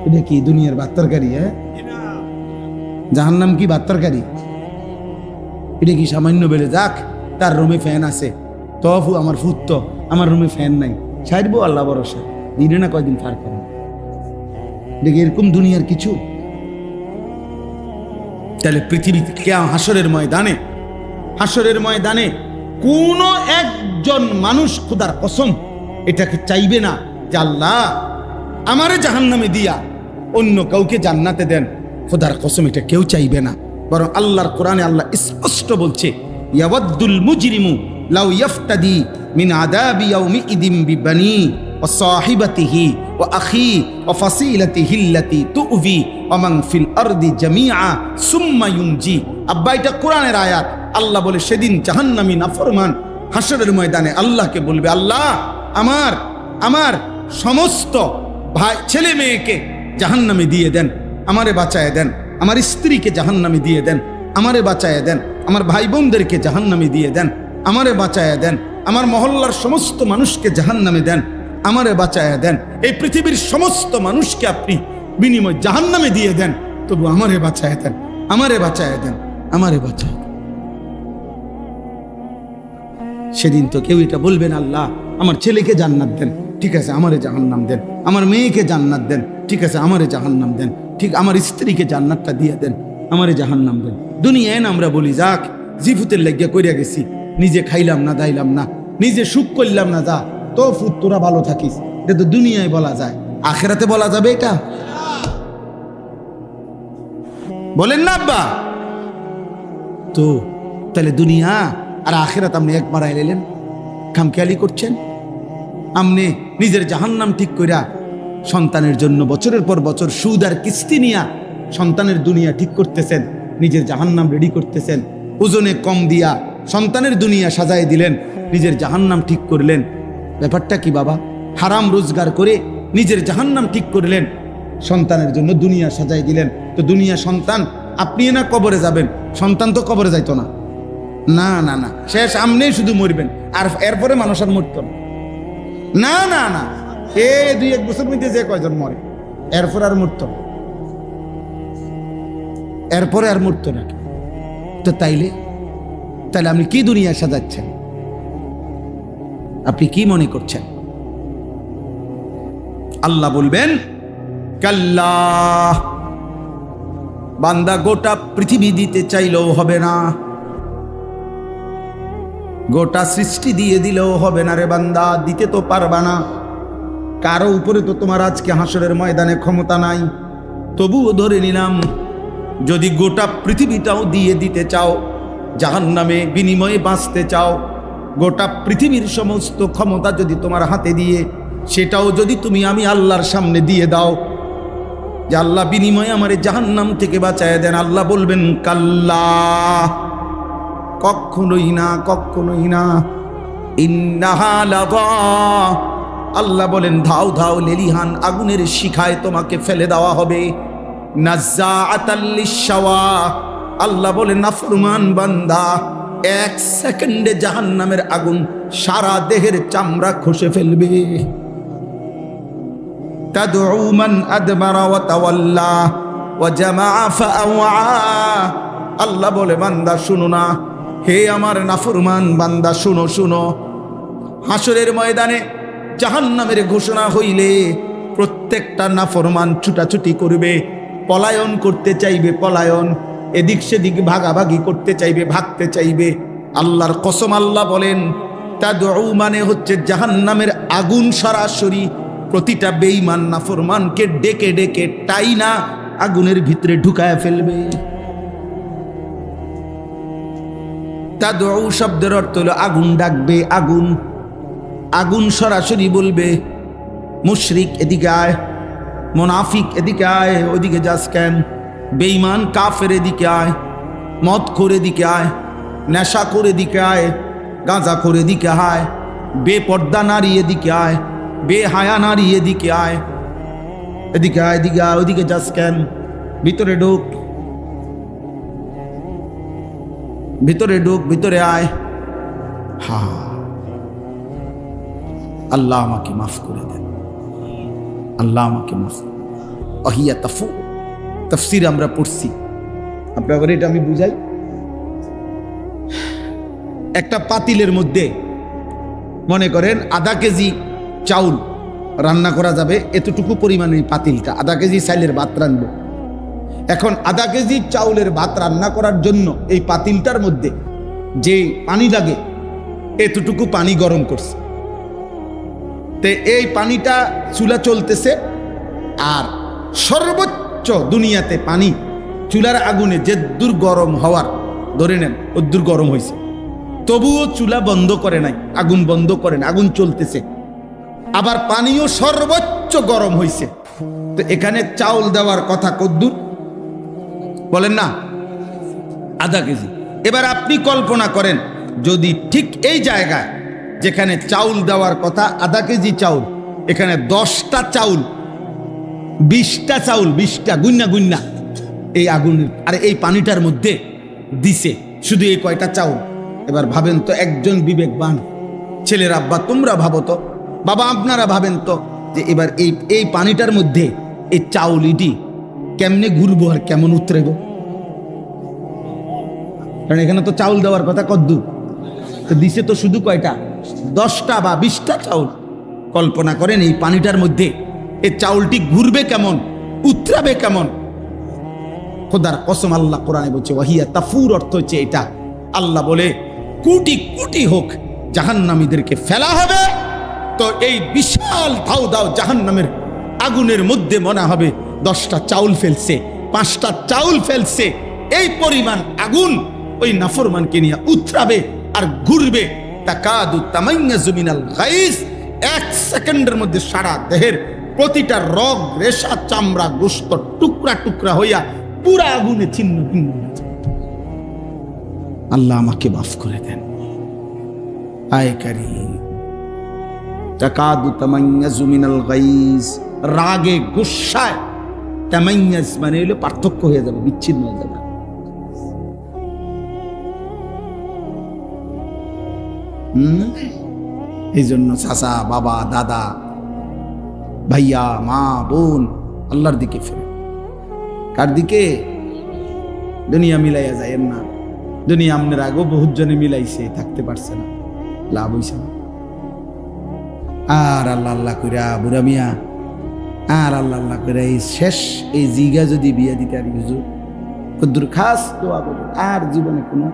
এটা কি দুনিয়ার বাত্তরকারী? হ্যাঁ, জাহান্নাম কি বাত্তরকারী? এটা কি সামান্য বেড়ে যাক তার রুমে ফ্যান আছে, তো আমার ফুত তো, আমার রুমে ফ্যান নাই, ছাড়বো আল্লাহ ভরসা, দিনে না কয়দিন ফার করে। দেখি এরকম দুনিয়ার কিছু। তাহলে পৃথিবীতে হাসরের ময়দানে, হাসরের ময়দানে কোন একজন মানুষ খোদার কসম এটাকে চাইবে না যে আল্লাহ আমারে জাহান্নামে দিয়া অন্য কাউকে জান্নাতে দেন, খোদার কসম এটা কেউ চাইবে না। বরং আল্লাহর কোরআনে আল্লাহ স্পষ্ট বলছে ইয়াওয়াদ্দুল মুজরিমু লাউ ইয়াফতাদি মিন আযাবি ইয়াউমিইদিন বিবানি ওয়া সাহিবাতিহি ওয়া আখি ওয়া ফাসিলাতিহি আল্লাতী তু'ভি ওয়া মান ফিল আরদি জামিআ সুম্মা ইউনজি। আব্বা এটা কোরআনের আয়াত। আল্লাহ বলে সেদিন জাহান্নামী নাফরমান হাসরের ময়দানে আল্লাহকে বলবে, আল্লাহ আমার আমার সমস্ত ভাই ছেলে মেয়েকে জাহান্নামে দিয়ে দেন, আমারে বাঁচায় দেন, আমার স্ত্রীকে জাহান্নামে দিয়ে দেন, আমারে বাঁচায় দেন, আমার ভাই বোনদেরকে জাহান্নামে দিয়ে দেন, আমারে বাঁচায় দেন, আমার মহল্লার সমস্ত মানুষকে জাহান্নামে দেন, আমারে বাঁচায় দেন, এই পৃথিবীর সমস্ত মানুষকে আপনি বিনিময় জাহান্নামে দিয়ে দেন, তবু আমারে বাঁচায় দেন, আমারে বাঁচায় দেন, আমারে বাঁচায় দেন। সেদিন তো কেউ এটা বলবেন আল্লাহ আমার ছেলেকে জান্নাত দেন, ঠিক আছে আমারে জাহান্নাম দেন, আমার মেয়েকে জান্নাত দেন, ঠিক আছে আমারে জাহান্নাম দেন, ঠিক আমার স্ত্রীকে জান্নাতটা দিয়ে দেন, আমারে জাহান্নাম দেন। দুনিয়ায় না আমরা বলি যাক জিফুতের লাগিয়া কইরা গেছি, নিজে খাইলাম না, দাইলাম না, নিজে সুখ করলাম না, যা তো ফুত তোরা ভালো থাকিস, এটা তো দুনিয়ায় বলা যায়, আখেরাতে বলা যাবে এটা? বলেন না আব্বা? তো তাহলে দুনিয়া আর আখেরাত আপনি একবার আইলেন, খামখেয়ালি করছেন। আপনি নিজের জাহান্নাম ঠিক কইরা সন্তানের জন্য বছরের পর বছর সুদ আর কিস্তি নিয়া সন্তানের দুনিয়া ঠিক করতেছেন, নিজের জাহান্নাম রেডি করতেছেন, ওজনে কম দিয়া সন্তানের দুনিয়া সাজায় দিলেন, নিজের জাহান্নাম ঠিক করলেন। ব্যাপারটা কি বাবা? হারাম রোজগার করে নিজের জাহান্নাম ঠিক করলেন, সন্তানের জন্য দুনিয়া সাজায় দিলেন। তো দুনিয়া সন্তান, আপনি না কবরে যাবেন, সন্তান তো কবরে যাইতো না, না না না, শেষ আমনে শুধু মরবেন, আর এরপরে মানুষ আর মরত না, না না, এই 2-1 বছর মধ্যে যে কয়জন মরে, এরপর আর মরত, এরপরে আর মরত না। তো তাইলে আপনি কি দুনিয়া সাজাচ্ছেন? আপনি কি মনে করছেন? আল্লাহ বলবেন কাল্লা, বান্দা গোটা পৃথিবী দিতে চাইলেও হবে না, গোটা সৃষ্টি দিয়ে দিলেও হবে না রে বান্দা, দিতে তো পারবা না। কারো উপরে তো তোমার আজকে হাসরের ময়দানে ক্ষমতা নাই। তবুও ধরে নিলাম যদি গোটা পৃথিবীটাও দিয়ে দিতে চাও, জাহান্নামে বিনিময়ে বাঁচতে চাও, গোটা পৃথিবীর সমস্ত ক্ষমতা যদি তোমার হাতে দিয়ে সেটাও যদি তুমি আমি আল্লাহর সামনে দিয়ে দাও যে আল্লাহ বিনিময়ে আমারে জাহান্নাম থেকে বাঁচায় দেন, আল্লাহ বলবেন কাল্লা, কখনোই না, কখনোই না। ইন্নাহা লাযা, আল্লাহ বলেন ধাও ধাও লেলিহান আগুনের শিখায় তোমাকে ফেলে দেওয়া হবে। নাজ্জাআতাল লিশাওয়া, আল্লাহ বলেন নাফরমান বান্দা এক সেকেন্ডে জাহান্নামের আগুন সারা দেহের চামড়া খসে ফেলবে। তাদউ মান আদবারা ওয়া তাওয়াল্লা ওয়া জামাআ ফাআওয়া, আল্লাহ বলে বান্দা শুনো না, হে আমার নাফরমান বান্দা শুনো শুনো, হাসরের ময়দানে জাহান্নামের ঘোষণা হইলে প্রত্যেকটা নাফরমান ছুটাছুটি করবে, পলায়ন করতে চাইবে পলায়ন, এদিক সেদিক ভাগাভাগি করতে চাইবে ভাগতে চাইবে। আল্লাহর কসম আল্লাহ বলেন তাদউ মানে হচ্ছে জাহান্নামের আগুন সরাসরি প্রতিটা বেঈমান নাফরমানকে ডেকে ডেকে টাইনা আগুনের ভিতরে ঢুকায় ফেলবে। তাদউ শব্দের অর্থ হলো আগুন ডাকবে, আগুন আগুন সরাসরি বলবে মুশরিক এদিকে আয়, মুনাফিক এদিকে আয়, ওইদিকে যাস কেন, বেঈমান কাফের এদিকে আয়, মদ করে দিকে আয়, নেশা করে দিকে আয়, গাঁজা করে দিকে আয়, বেপর্দা নারী এদিকে আয়, বেহায়া নারী এদিকে আয়, এদিকে আয় এদিকে আয়, ওইদিকে যাস কেন, ভিতরে ঢোক, ভিতরে ঢোক, ভিতরে আয়। হা, আল্লাহ আমাকে মাফ করে দেন, আল্লাহ আমাকে মাফ। ওয়াহিয়া তাফু, তাফসীর আমরা পড়ছি, আপনাদের এটা আমি বুঝাই। একটা পাতিলের মধ্যে মনে করেন আধা কেজি চাউল রান্না করা যাবে, এতটুকু পরিমাণে পাতিলটা, আধা কেজি চাইলের ভাত রান্নবো। এখন আধা কেজি চাউলের ভাত রান্না করার জন্য এই পাতিলটার মধ্যে যে পানি লাগে এতটুকু পানি গরম করছে। তে এই পানিটা চুলা চলতেছে, আর সর্বোচ্চ দুনিয়াতে পানি চুলার আগুনে যে দূর গরম হওয়ার ধরে নেন ওদূর গরম হয়েছে, তবুও চুলা বন্ধ করে নাই, আগুন বন্ধ করে না, আগুন চলতেছে, আবার পানিও সর্বোচ্চ গরম হয়েছে। তো এখানে চাউল দেওয়ার কথা কদ্দুর বলেন না, আধা কেজি। এবার আপনি কল্পনা করেন যদি ঠিক এই জায়গায় যেখানে চাউল দেওয়ার কথা আধা কেজি চাউল, এখানে 10টা চাউল, 20টা চাউল, 20টা গুন্না গুন্না এই আগুনের আর এই পানিটার মধ্যে দিছে, শুধু এই কয়টা চাউল। এবার ভাবেন তো, একজন বিবেকবান ছেলের আব্বা তোমরা ভাবো তো, বাবা আপনারা ভাবেন তো, যে এবার এই পানিটার মধ্যে এই চাউল ইটি কেমনে ঘুরবো আর কেমন উতরেব? কারণ এখানে তো চাউল দেওয়ার কথা কদ্দুর, তো দিছে তো শুধু কয়টা, 10টা বা 20টা চাউল। কল্পনা করেন এই পানিটার মধ্যে এই চাউলটি ঘুরবে কেমন, উতরাবে কেমন। খোদার কসম আল্লাহ কোরআনে বলছে ওয়াহিয়া তাফুর, অর্থ হচ্ছে এটা। আল্লাহ বলে কোটি কোটি হোক জাহান্নামীদেরকে ফেলা হবে, তো এই বিশাল ধাও ধাও জাহান্নামের আগুনের মধ্যে মনে হবে 10টা চাউল ফেলছে, 5টা চাউল ফেলছে। এই পরিমাণ আগুন ওই নাফরমানকে নিয়ে উতরাবে আর ঘুরবে। তাকাদু তামাইয়াজু মিনাল গাইজ, এক সেকেন্ডের মধ্যে সারা দেহের প্রতিটা রগ রেশা চামড়া গোশত টুকরা টুকরা হইয়া পুরা আগুনে ছিন্ন ভিন্ন। আল্লাহ আমাকে মাফ করে দেন। আয় কারীম, তাকাদু তামাইয়াজু মিনাল গাইজ, রাগে গুসায়, তামাইয়াজ মানে হলো পার্থক্য হয়ে যাবে, বিচ্ছিন্ন হয়ে যাবে। এই জন্য চাচা বাবা দাদা ভাইয়া মা বোন আল্লাহর দিকে ফেরে। কার দিকে? দুনিয়া মিলাইয়া যায়েন না। দুনিয়া আপনার আগেও বহুত জনে মিলাইছে, থাকতে পারছে না, লাভ হইছে না। আর আল্লাহ আল্লাহ কইরা বুড়া মিয়া, আর আল্লাহ আল্লাহ কইরা এই শেষ এই জিগা যদি বিয়া দিতে আর হুজুর কদ্দুর খাস দোয়া করুন, আর জীবনে কোনো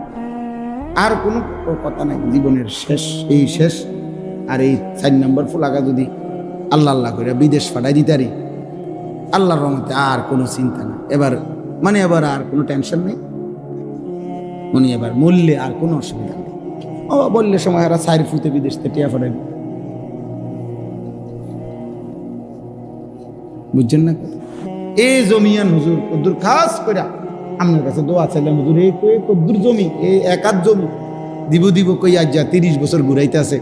আর কোনো কথা নাই, জীবনের শেষ এই শেষ। আর এই 4 নম্বর ফুলাকা যদি আল্লাহ আল্লাহ করে বিদেশ পাঠাই দিতারি, আল্লাহর রহমতে আর কোনো চিন্তা না। এবার মানে এবার আর কোনো টেনশন নেই, উনি এবার মূল্যে আর কোনো অসুবিধা নেই। ও বললে সময় এরা 4 ফুটে বিদেশ থেকে টিয়া পাঠাইবে, বুঝছেন না? এই জমিয়ান হুজুর কদ্দুর খাস করে আপনার কাছে দোয়া চাইলাম হুজুর, এই কদ্দুর জমি, এই 1 হাত জমি দিব দিব কই আজ যা 30 বছর ঘুরাইতে আছে।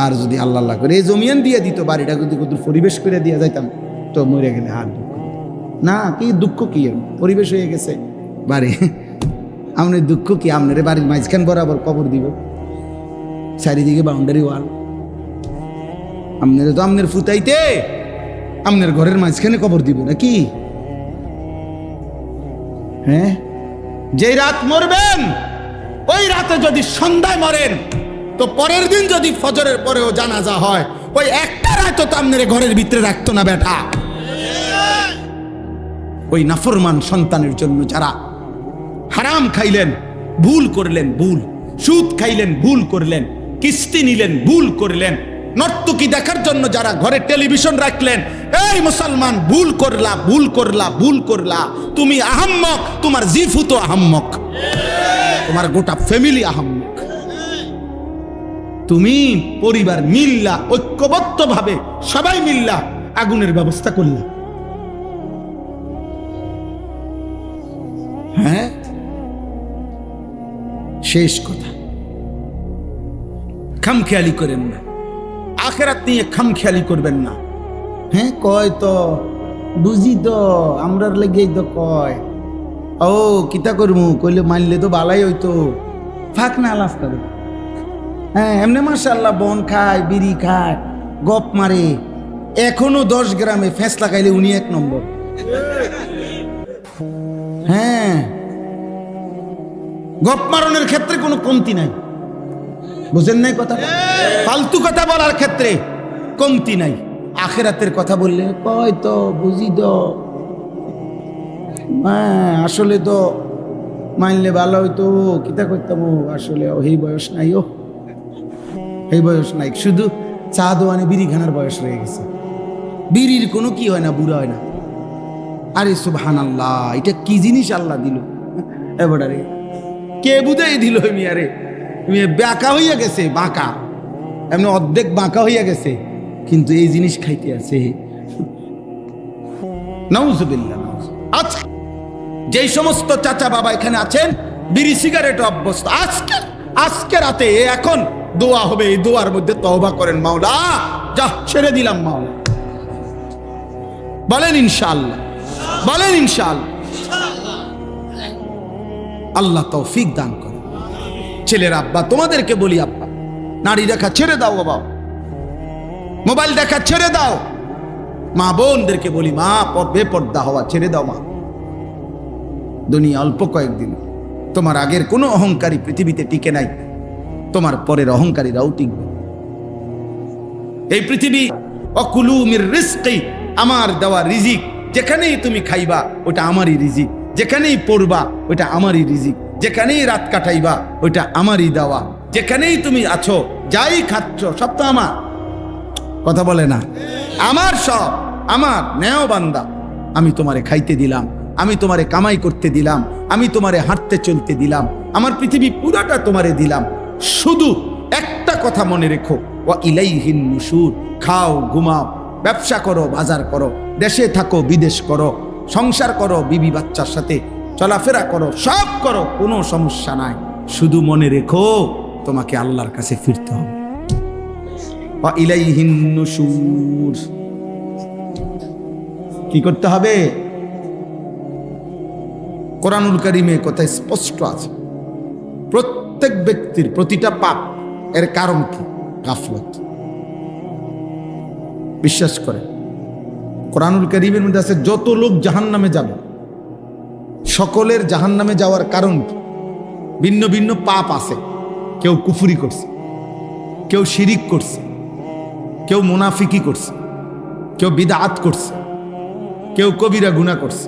আর যদি আল্লাহ আল্লাহ করে এই জমিয়ান দিয়ে দিত, বাড়িটা যদি কত পরিবেশ করে দিয়ে যাইতাম, তো মরে গেলে আর দুঃখ না। কি দুঃখ কি, পরিবেশ হয়ে গেছে বাড়ি, আপনার দুঃখ কি? আপনার বাড়ির মাঝখান বরাবর কবর দিব, চারিদিকে বাউন্ডারি ওয়াল, আপনার তো আপনার ফুতাইতে আপনার ঘরের মাঝখানে কবর দিব নাকি? হ্যাঁ, যে রাত মরবেন ওই রাতে যদি সন্ধ্যায় মরেন, তো পরের দিন যদি ফজরের পরেও জানাজা হয়, ওই একটা রাত তো আপনার ঘরের ভিতরে রাখতো না বেটা। ওই নাফরমান সন্তানের জন্য যারা হারাম খাইলেন, ভুল করলেন, ভুল সুদ খাইলেন, ভুল করলেন, কিস্তি নিলেন, ভুল করলেন, নর্তকী দেখার জন্য যারা ঘরে টেলিভিশন রাখলেন, এই মুসলমান ভুল করলা, ভুল করলা, ভুল করলা। তুমি আহাম্মক, তোমার জিফু তো আহাম্মক, তোমার গোটা ফ্যামিলি আহাম্মক। তুমি পরিবার মিল্লা, ঐক্যবদ্ধ ভাবে সবাই মিল্লা আগুনের ব্যবস্থা করলা। হ্যাঁ, শেষ কথা, খামখেয়ালি করেন না, আখেরাত নিয়ে খামখেয়ালি করবেন না। হ্যাঁ, কয় তো বুঝি তো, আমরার লেগেই তো কয়, ও কিতা করবো, কইলে মানলে তো ভালাই হইতো, ফাঁক না লাভ করে। হ্যাঁ, এমনি মাশাআল্লাহ বন খায়, বিড়ি খায়, গপ মারে, এখনো 10 গ্রামে ফেঁস লাগাইলে উনি 1 নম্বর। হ্যাঁ, গপ মারণের ক্ষেত্রে কোনো কমতি নাই, বুঝেন নাই কথাটা? ফালতু কথা বলার ক্ষেত্রে কমতি নাই। আখেরাতের কথা বললে কয় তো বুঝি তো, হ্যাঁ আসলে তো মানলে ভালো হইতো, কিতা করতাম, আসলে এই বয়স নাই, ও এই বয়স নাই, শুধু চা দোয়ানে বিড়ি খানার বয়স রয়ে গেছে। বিড়ির কোনো কি হয় না, বুড়া হয় না। আরে সুবহানাল্লাহ, এটা কি জিনিস আল্লাহ দিল এবারে, কে বুঝাই দিল? মিয়ারে বাঁকা হইয়া গেছে, বাঁকা, এমনি অর্ধেক বাঁকা হইয়া গেছে, কিন্তু এই জিনিস খাইতে আছে। নাউজুবিল্লাহ। আজকে যেই সমস্ত চাচা বাবা এখানে আছেন বিড়ি সিগারেট অভ্যস্ত, আজকে রাতে এখন দোয়া হবে, এই দোয়ার মধ্যে তওবা করেন, মাওলা যা ছেড়ে দিলাম মাওলা, বলেন ইনশাআল্লাহ, বলেন ইনশাআল্লাহ। আল্লাহ তৌফিক দান করে। ছেলের আব্বা, তোমাদেরকে বলি আব্বা, নারী দেখা ছেড়ে দাও বাবা, মোবাইল দেখা ছেড়ে দাও। মা বোনদেরকে বলি, মা বেপর্দা হওয়া ছেড়ে দাও। মা, দুনিয়া অল্প কয়েকদিন, তোমার আগের কোনো অহংকারী পৃথিবীতে টিকে নাই, তোমার পরের অহংকারীরাও টিকবে। এই পৃথিবী অকুলু মির রিজকি, আমার দেওয়া রিজিক, যেখানেই তুমি খাইবা ওটা আমারই রিজিক, যেখানেই পড়বা ওটা আমারই রিজিক, যেখানেই রাত কাটাইবা ওটা আমারই দেওয়া, যেখানেই তুমি আছো যাই খাচ্ছ সব তো আমার। কথা বলে না? আমার সব, আমার নেও বান্দা, আমি তোমারে খাইতে দিলাম, আমি তোমারে কামাই করতে দিলাম, আমি তোমারে হাঁটতে চলতে দিলাম, আমার পৃথিবী পুরাটা তোমারে দিলাম। শুধু একটা কথা মনে রেখো, ওয়া ইলাইহিন নুশুর। খাও, ঘুমাও, ব্যবসা করো, বাজার করো, দেশে থাকো, বিদেশ করো, সংসার করো, বিবি বাচ্চার সাথে চলাফেরা করো, সব করো, কোনো সমস্যা নাই। শুধু মনে রেখো তোমাকে আল্লাহর কাছে ফিরতে হবে। ওয়া ইলাইহিন নুশুর। কি করতে হবে? কোরআনুল কারীমে কথা স্পষ্ট আছে, প্রত্যেক ব্যক্তির প্রতিটা পাপ এর কারণ কি? গাফলত। বিশ্বাস করে কোরআনুল কারীমের মধ্যে আছে, যত লোক জাহান্নামে যাবে সকলের জাহান্নামে যাওয়ার কারণ কি? ভিন্ন ভিন্ন পাপ আছে। কেউ কুফরি করছে, কেউ শিরিক করছে, কেউ মুনাফিকি করছে, কেউ বিদআত করছে, কেউ কবিরা গুনাহ করছে,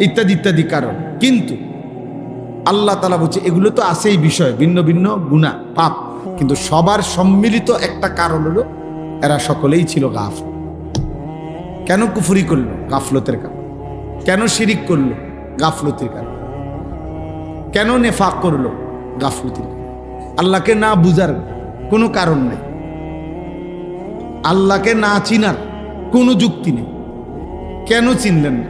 ইত্যাদি ইত্যাদি কারণ। কিন্তু আল্লাহ তাআলা বলছে এগুলো তো আছেই বিষয়, ভিন্ন ভিন্ন গুনাহ পাপ, কিন্তু সবার সম্মিলিত একটা কারণ হলো এরা সকলেই ছিল গাফল। কেন কুফরি করলো? গাফলতের কারণ। কেন শিরিক করলো? গাফলতের কারণ। কেন নেফাক করলো? গাফলতের কারণ। আল্লাহকে না বুঝার কোনো কারণ নেই, আল্লাহকে না চিনার কোনো যুক্তি নেই। কেন চিনলেন না?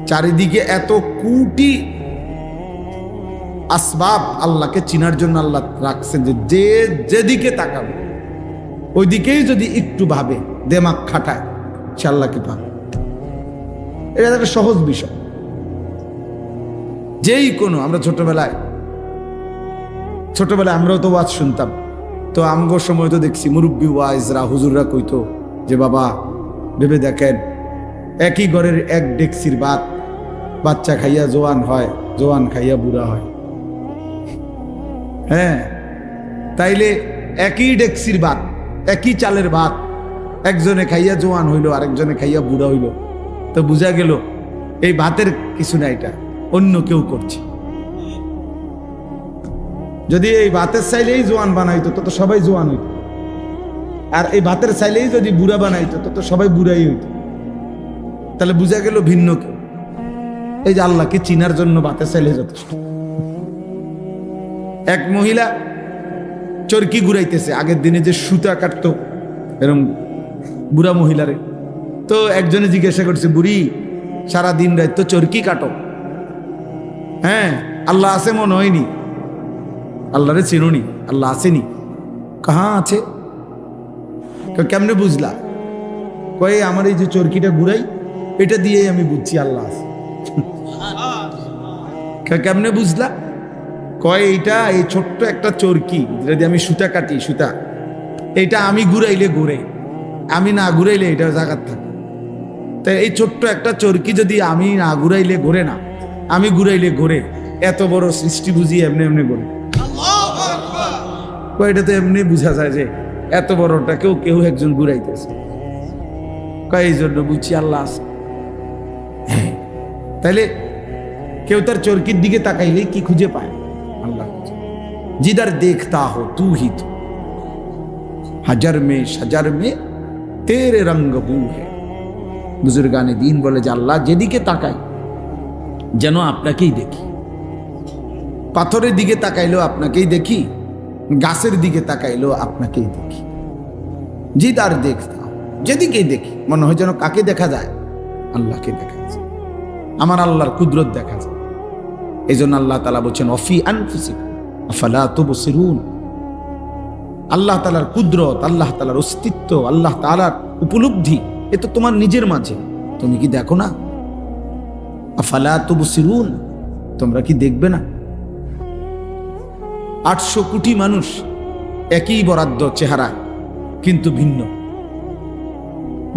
চারিদিকে এত কোটি আসবাব আল্লাহকে চিনার জন্য আল্লাহ রাখছেন যে যেদিকে তাকাবে ওই দিকেই যদি একটু ভাবে, দেমাগ খাটায়, সে আল্লাহকে পাবে। এটা একটা সহজ বিষয়। যেই কোনো, আমরা ছোটবেলায় আমরাও তো ওয়াজ শুনতাম, তো আমগোর সময় তো দেখছি মুরব্বী ওয়াইজরা, হুজুররা কইতো যে বাবা ভেবে দেখেন, একই ঘরের এক ডেকসির ভাত, বাচ্চা খাইয়া জোয়ান হয়, জোয়ান খাইয়া বুড়া হয়। হ্যাঁ, তাইলে একই ডেকসির ভাত, একই চালের ভাত, একজনে খাইয়া জোয়ান হইল, আরেকজনে খাইয়া বুড়া হইল, তো বুঝা গেল এই ভাতের কিছু না, এটা অন্য কেউ করছে। যদি এই ভাতের চাইলেই জোয়ান বানাইতো তো সবাই জোয়ান হইত, আর এই ভাতের চাইলেই যদি বুড়া বানাইতো তো সবাই বুড়াই হইত। তাহলে বুঝা গেল ভিন্ন কেউ। এই যে আল্লাহকে চিনার জন্য ভাতের চাইলে যথেষ্ট। এক মহিলা চরকি ঘুরাইতেছে, আগের দিনে যে সুতা কাটতো এরকম বুড়া মহিলারে, তো একজনে জিজ্ঞাসা করছে, বুড়ি সারা দিন রাত তো চরকি কাটো, হ্যাঁ আল্লাহ আছে মনে হয়নি? আল্লাহরে চিনুনি? আল্লাহ আসেনি? কাহা আছে? কেমনে বুঝলা? কয়ে আমার এই যে চরকিটা ঘুরাই, এটা দিয়েই আমি বুঝছি আল্লাহ আছে। কেমনে বুঝলা? কয় এইটা, এই ছোট্ট একটা চরকি যদি আমি সুতা কাটি, সুতা এইটা আমি ঘুরাইলে ঘুরে, আমি না ঘুরাইলে এটা জায়গার থাকে। তাই এই ছোট্ট একটা চরকি যদি আমি না ঘুরাইলে ঘুরে না, আমি ঘুরাইলে ঘুরে, এত বড় সৃষ্টি বুঝি এমনি এমনি ঘুরে। এটা তো এমনি বুঝা যায় যে এত বড়টা কেউ একজন ঘুরাইতেছে, এই জন্য বুঝছি আল্লাহ আছে। তাইলে কেউ তার চরকির দিকে তাকাইলে কি খুঁজে পায়? আল্লাহ। জিদার দেখতা হো তু হি তো, হাজার মে সাজার মে তেরে রঙ্গ বু হে। বুজুর্গানে দিন বলে যে আল্লাহ যেদিকে তাকাই যেন আপনাকেই দেখি। পাথরের দিকে তাকাইলেও আপনাকেই দেখি, গাছের দিকে তাকাইলেও আপনাকেই দেখি। জিদার দেখতা, যেদিকেই দেখি মনে হয় যেন কাকে দেখা যায়? আল্লাহকে দেখা যায়, আমার আল্লাহর কুদরত দেখা যায়। এই জন্য আল্লাহ তাআলা বলছেন অফি আনফুসিকুম আফালা তুবসিরুন। আল্লাহ তাআলার কুদরত, আল্লাহ তাআলার অস্তিত্ব, আল্লাহ তাআলার উপলব্ধি এ তো তোমার নিজের মাঝে, তুমি কি দেখো না? আফালা তুবসিরুন, তোমরা কি দেখবে না? 800 কোটি মানুষ একই বরাদ্দ চেহারা, কিন্তু ভিন্ন।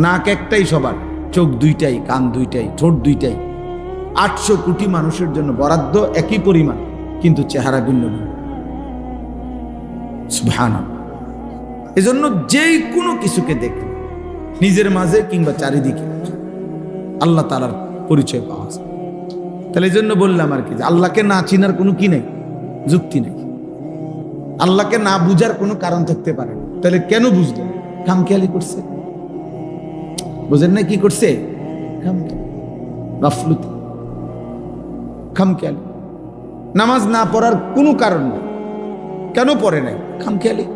নাক একটাই সবার, চোখ দুইটাই, কান দুইটাই, ঠোঁট দুইটাই। 800 কোটি মানুষের জন্য বরাদ্দ একই পরিমাণ, কিন্তু চেহারা ভিন্ন ভিন্ন। সুবহানাল্লাহ। এজন্য যেই কোনো কিছুকে দেখে নিজের মাঝে কিংবা চারিদিকে আল্লাহ তাআলার পরিচয় পাওয়া যায়। তাহলে এই জন্য বললাম আর কি, যে আল্লাহকে না চিনার কোনো কি নেই, যুক্তি নেই। আল্লাহকে না বুঝার কোনো কারণ থাকতে পারে না। তাহলে কেন বুঝলো? খামখেয়ালি করছে। বুঝেন না কি করছে? গাফলতি, খামখেয়ালি। নামাজ না পড়ার কোনো কারণ নেই, কেন পড়ে নাই? খামখেয়ালি।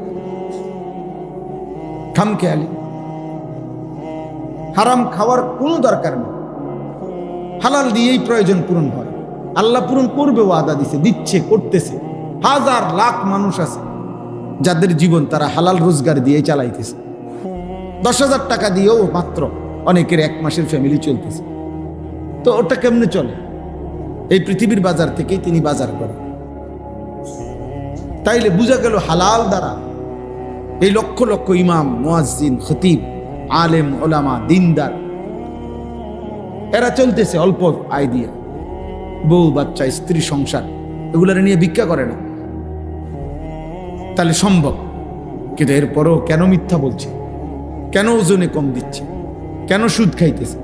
খামখেয়ালি। হারাম খাওয়ার কোনো দরকার নেই, হালাল দিয়েই প্রয়োজন পূরণ হয়। আল্লাহ পূরণ করবে, ওয়াদা দিছে, দিচ্ছে, করতেছে। হাজার লাখ মানুষ আছে যাদের জীবন তারা হালাল রোজগার দিয়ে চালাইতেছে। 10,000 টাকা দিয়েও মাত্র অনেকের 1 মাসের ফ্যামিলি চলতেছে। তো ওটা কেমনে চলে? এই পৃথিবীর বাজার থেকেই তিনি বাজার করেন। তাইলে বুঝা গেল হালাল দ্বারা এই লক্ষ লক্ষ ইমাম, মুয়াজ্জিন, খতিব, আলেম, ওলামা, দিনদার এরা চলতেছে অল্প আয় দিয়ে। বউ বাচ্চা, স্ত্রী, সংসার এগুলার নিয়ে ভিক্ষা করে না। তাহলে সম্ভব, কিন্তু এরপরও কেন মিথ্যা বলছে? কেন ওজনে কম দিচ্ছে? কেন সুদ খাইতেছে?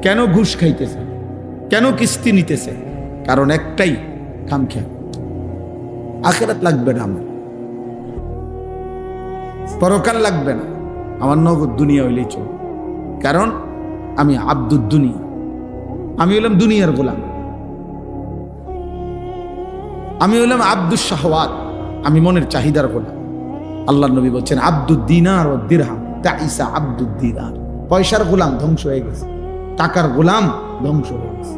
কেন ঘুষ খাইতেছে? কেন কিস্তি নিতেছে? কারণ একটাই, খামখেয়াল। আখিরাত লাগবে না আমার, পরকাল লাগবে না আমার, নগদ দুনিয়া হইলেই চল। কারণ আমি আব্দুদ দুনিয়া, আমি হলাম দুনিয়ার গোলাম। আমি হলাম আব্দুস শাহওয়াত, আমি মনের চাহিদার গোলাম। আল্লাহর নবী বলছেন আব্দুদ দিনার ও দিরহাম তাইসা আব্দুদ দিনার। পয়সার গোলাম ধ্বংস হয়ে গেছে, টাকার গোলাম ধ্বংস হয়ে গেছে।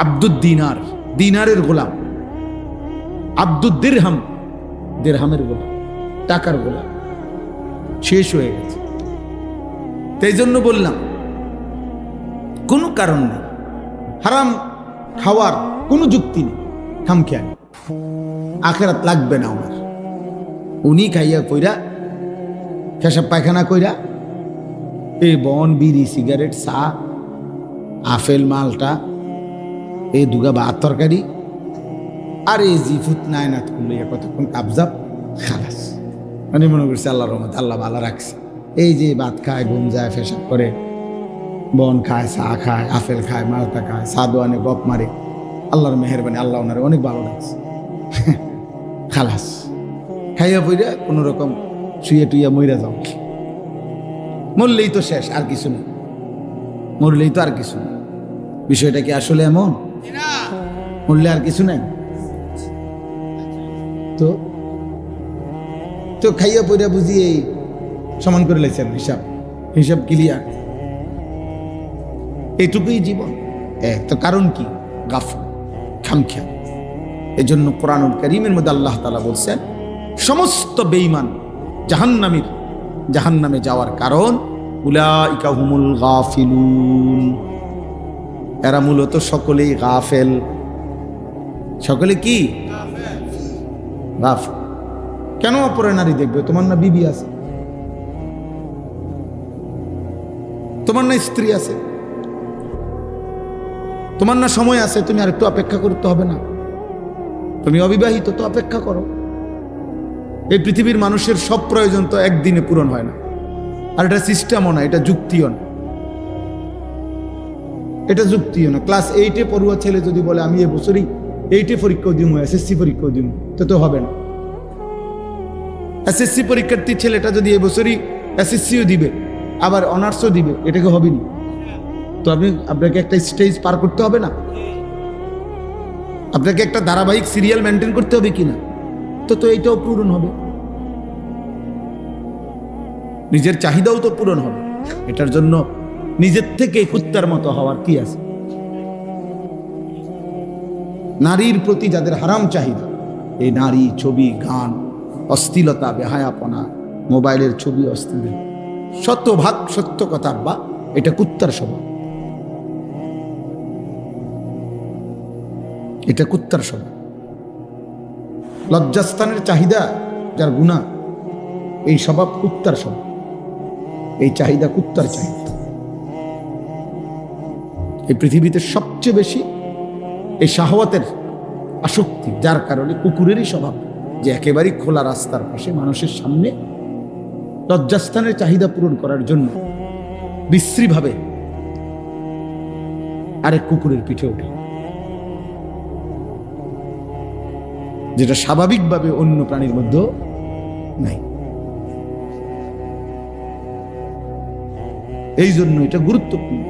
আব্দুদ দিনার, দিনারের গোলাম, আব্দুদ দিরহাম, দিরহামের গোলাম, টাকার গোলাম, শেষ হয়ে গেছে। তাই জন্য বললাম কোনো কারণ নেই, হারাম খাওয়ার কোনো যুক্তি নেই, খামখেয়ালি, আখেরাত লাগবে না ওনার। উনি খাইয়া কইরা পেশাব পায়খানা কইরা এই বন, বিড়ি, সিগারেট, চা, আপেল, মালটা, এই দুগা ভাত তরকারি আর এই জিফুত নায়নাত করলে কতক্ষণ কাবজাব, খালাস। মানে মনে করছে আল্লাহর রহমত, আল্লাহ ভালো রাখছে। এই যে ভাত খায়, ঘুম যায়, পেশাব করে, বন খায়, চা খায়, আপেল খায়, মালটা খায়, সাদু আনে, গপ মারে, আল্লাহর মেহেরবানি, আল্লাহ ওনারে অনেক ভালো রাখছে। খালাস, খাইয়া পইরা কোনো রকম শুয়ে টুইয়া মইরা যাও, মরলেই তো শেষ, আর কিছু নেই, মরলেই তো আর কিছু নেই। বিষয়টা কি আসলে এমন? মরলে আর কিছু নাই? তো তো খাইয়া পইরা বুঝি এই সমান করে লাইছেন, হিসাব হিসাব ক্লিয়ার, এইটুকুই জীবন। তো কারণ কি? গাফল, খামখেয়াল। এই জন্য কোরআনুল কারীমের মধ্যে আল্লাহ তাআলা বলছেন সমস্ত বেঈমান জাহান্নামে যাওয়ার কারণ উলাইকা হুমুল গাফিলুন, এরা মূলত সকলেই গাফেল। সকলে কি? গাফেল। কেন অপরে নারী দেখবে? তোমার না বিবি আছে, তোমার না স্ত্রী আছে, তোমার না সময় আছে, তুমি আর একটু অপেক্ষা করতে হবে না? তুমি অবিবাহিত, তো অপেক্ষা করো। এই পৃথিবীর মানুষের সব প্রয়োজন তো একদিনে পূরণ হয় না। আর এটা সিস্টেমও না, এটা যুক্তিও না, এটা যুক্তিও না। ক্লাস 8-এ পড়ুয়া ছেলে যদি বলে আমি এবছরই 8-এ পরীক্ষাও দিব, SSC পরীক্ষাও দিব, তো হবে না। SSC পরীক্ষার্থী ছেলেটা যদি এবছরই SSCও দিবে, আবার অনার্সও দিবে, এটাকে হবে না? তো আপনাকে একটা স্টেজ পার করতে হবে না? আপনাকে একটা ধারাবাহিক সিরিয়াল মেনটেন করতে হবে কিনা? তো এইটাও পূরণ হবে, নিজের চাহিদাও তো পূরণ হবে। এটার জন্য নিজের থেকে কুত্তার মতো হওয়ার কি আছে? নারীর প্রতি যাদের হারাম চাহিদা, এই নারী, ছবি, গান, অশ্লীলতা, বেহায়াপনা, মোবাইলের ছবি, অশ্লীল, শতভাগ সত্য কথা বা এটা কুত্তার স্বভাব, এটা কুত্তার স্বভাব। লজ্জাস্থানের চাহিদা যার গুনাহ, এই স্বভাব কুত্তার স্বভাব, এই চাহিদা কুত্তার চাহিদা। এই পৃথিবীতে সবচেয়ে বেশি এই শাহওয়াতের আসক্তি, যার কারণে কুকুরেরই স্বভাব যে একেবারেই খোলা রাস্তার পাশে মানুষের সামনে লজ্জাস্থানের চাহিদা পূরণ করার জন্য বিশ্রীভাবে আরেক কুকুরের পিঠে ওঠে, যেটা স্বাভাবিকভাবে অন্য প্রাণীর মধ্যে নাই। এই জন্য এটা গুরুত্বপূর্ণ।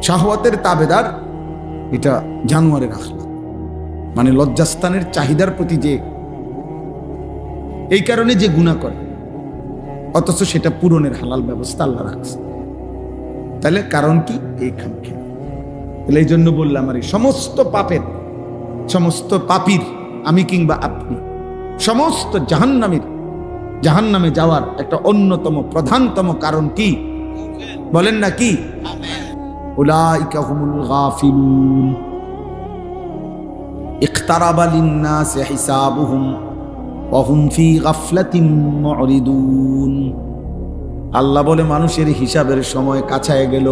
শাহওয়াতের তাবেদার এটা জানোয়ারের আখলাক, মানে লজ্জাস্থানের চাহিদার প্রতি যে এই কারণে যে গুনাহ করে, অথচ সেটা পূরণের হালাল ব্যবস্থা আল্লাহ রাখছে। তাহলে কারণ কি? এই খামখেয়াল। তাহলে এই জন্য বললাম, আর এই সমস্ত পাপের, সমস্ত পাপীর, আমি কিংবা আপনি, সমস্ত জাহান্নামে যাওয়ার একটা অন্যতম প্রধানতম কারণ কি? বলেন না কি? উলাইকা হুমুল গাফিলুন ইকতারাবা লিন-নাসি হিসাবুহুম ওয়া হুম ফি গাফলাতিন মুরিদুন। আল্লাহ বলে মানুষের হিসাবের সময় কাছায় গেল,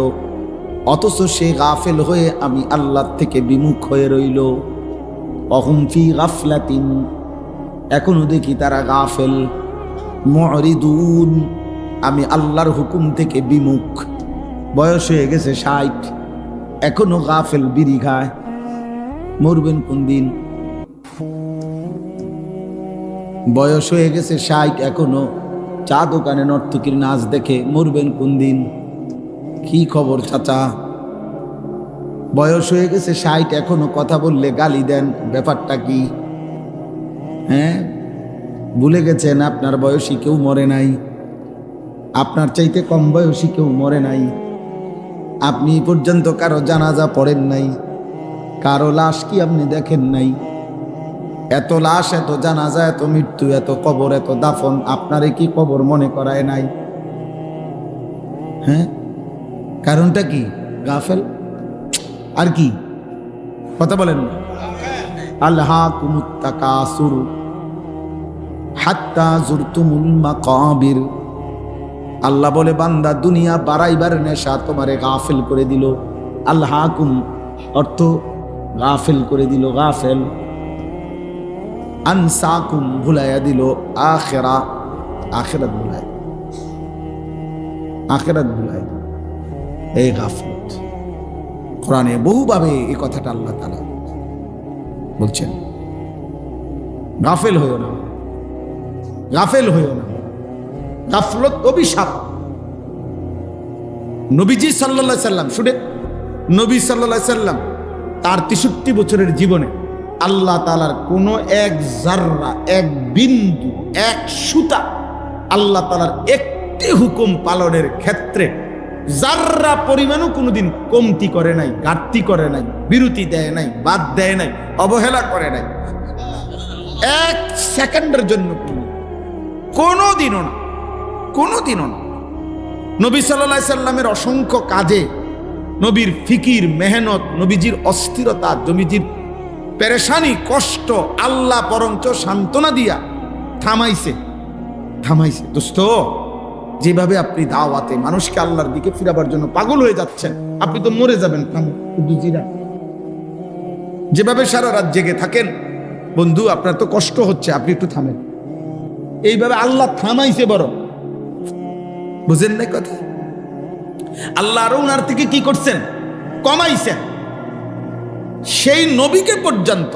অথচ সে গাফেল হয়ে আমি আল্লাহ থেকে বিমুখ হয়ে রইল। ওয়া হুম ফি গাফলাতিন, এখনো দেখি তারা গাফেল, মুরিদুন, আমি আল্লাহর হুকুম থেকে বিমুখ। বয়স হয়ে গেছে 60, এখনো গাফেল, বিড়ি খায়, মরবেন কোন দিন? বয়স হয়ে গেছে 60, এখনো চা দোকানে নর্তকীর নাচ দেখে, মরবেন কোন দিন? কি খবর চাচা? বয়স হয়ে গেছে 60, এখনো কথা বললে গালি দেন, ব্যাপারটা কি? হ্যাঁ, ভুলে গেছেন আপনার বয়সী কেউ মরে নাই, আপনার চাইতে কম বয়সী কেউ মরে নাই। আপনি পর্যন্ত কারো জানাজা পড়েন নাই, কারো লাশ কি আপনি দেখেন নাই? এত লাশ, এত জানাজা, এত মৃত্যু, এত কবর, এত দাফন, আপনারে কি কবর মনে করায় নাই? হ্যাঁ, কারণটা কি? গাফেল। আর কি কথা বলেন না? আলহাকুমুত তাকাসুর হাত্তা জুরতুমুল মাকাবির। আল্লাহ বলে, বান্দা দুনিয়া বাড়াইবার নেশা তোমারে গাফেল করে দিল। আলহাকুম অর্থ গাফেল করে দিল, গাফেল। আনসাকুম ভুলাইয়া দিল আখিরা, আখিরাত ভুলাই, আখিরাত ভুলাই, এই গাফলত। কোরআনে বহুভাবে এই কথাটা আল্লাহ তাআলা বলছেন, গাফেল হইও না, গাফেল হইও না। গাফলত অভিশাপ। নবীজি সাল্লাল্লাহু আলাইহি সাল্লাম, শুনে, নবী সাল্লাল্লাহু আলাইহি সাল্লাম তার 63 বছরের জীবনে আল্লাহ তাআলার কোন এক জাররা, এক বিন্দু, এক সুতা আল্লাহ তাআলার একটি হুকুম পালনের ক্ষেত্রে জাররা পরিমাণও কোনোদিন কমতি করে নাই, ঘাটতি করে নাই, বিরতি দেয় নাই, বাদ দেয় নাই, অবহেলা করে নাই, এক সেকেন্ডের জন্য কোনোদিনও না, কোনোদিনও না। নবী সাল্লাল্লাহু আলাইহি সাল্লামের অসংখ্য কাজে নবীর ফিকির, মেহনত, নবীজির অস্থিরতা, নবীজির পেরেশানি, কষ্ট আল্লাহ বরঞ্চ সান্ত্বনা দিয়া থামাইছে, থামাইছে। দোস্ত, যেভাবে আপনি দাওয়াতে মানুষকে আল্লাহর দিকে ফিরাবার জন্য পাগল হয়ে যাচ্ছেন, আপনি তো মরে যাবেন। যেভাবে সারা রাত জেগে থাকেন, বন্ধু আপনার তো কষ্ট হচ্ছে, আপনি একটু থামেন। এইভাবে আল্লাহ থামাইছে, বড় বুঝেন না কথা? আল্লাহ আরো উনার থেকে কি করছেন? কমাইছেন। সেই নবীকে পর্যন্ত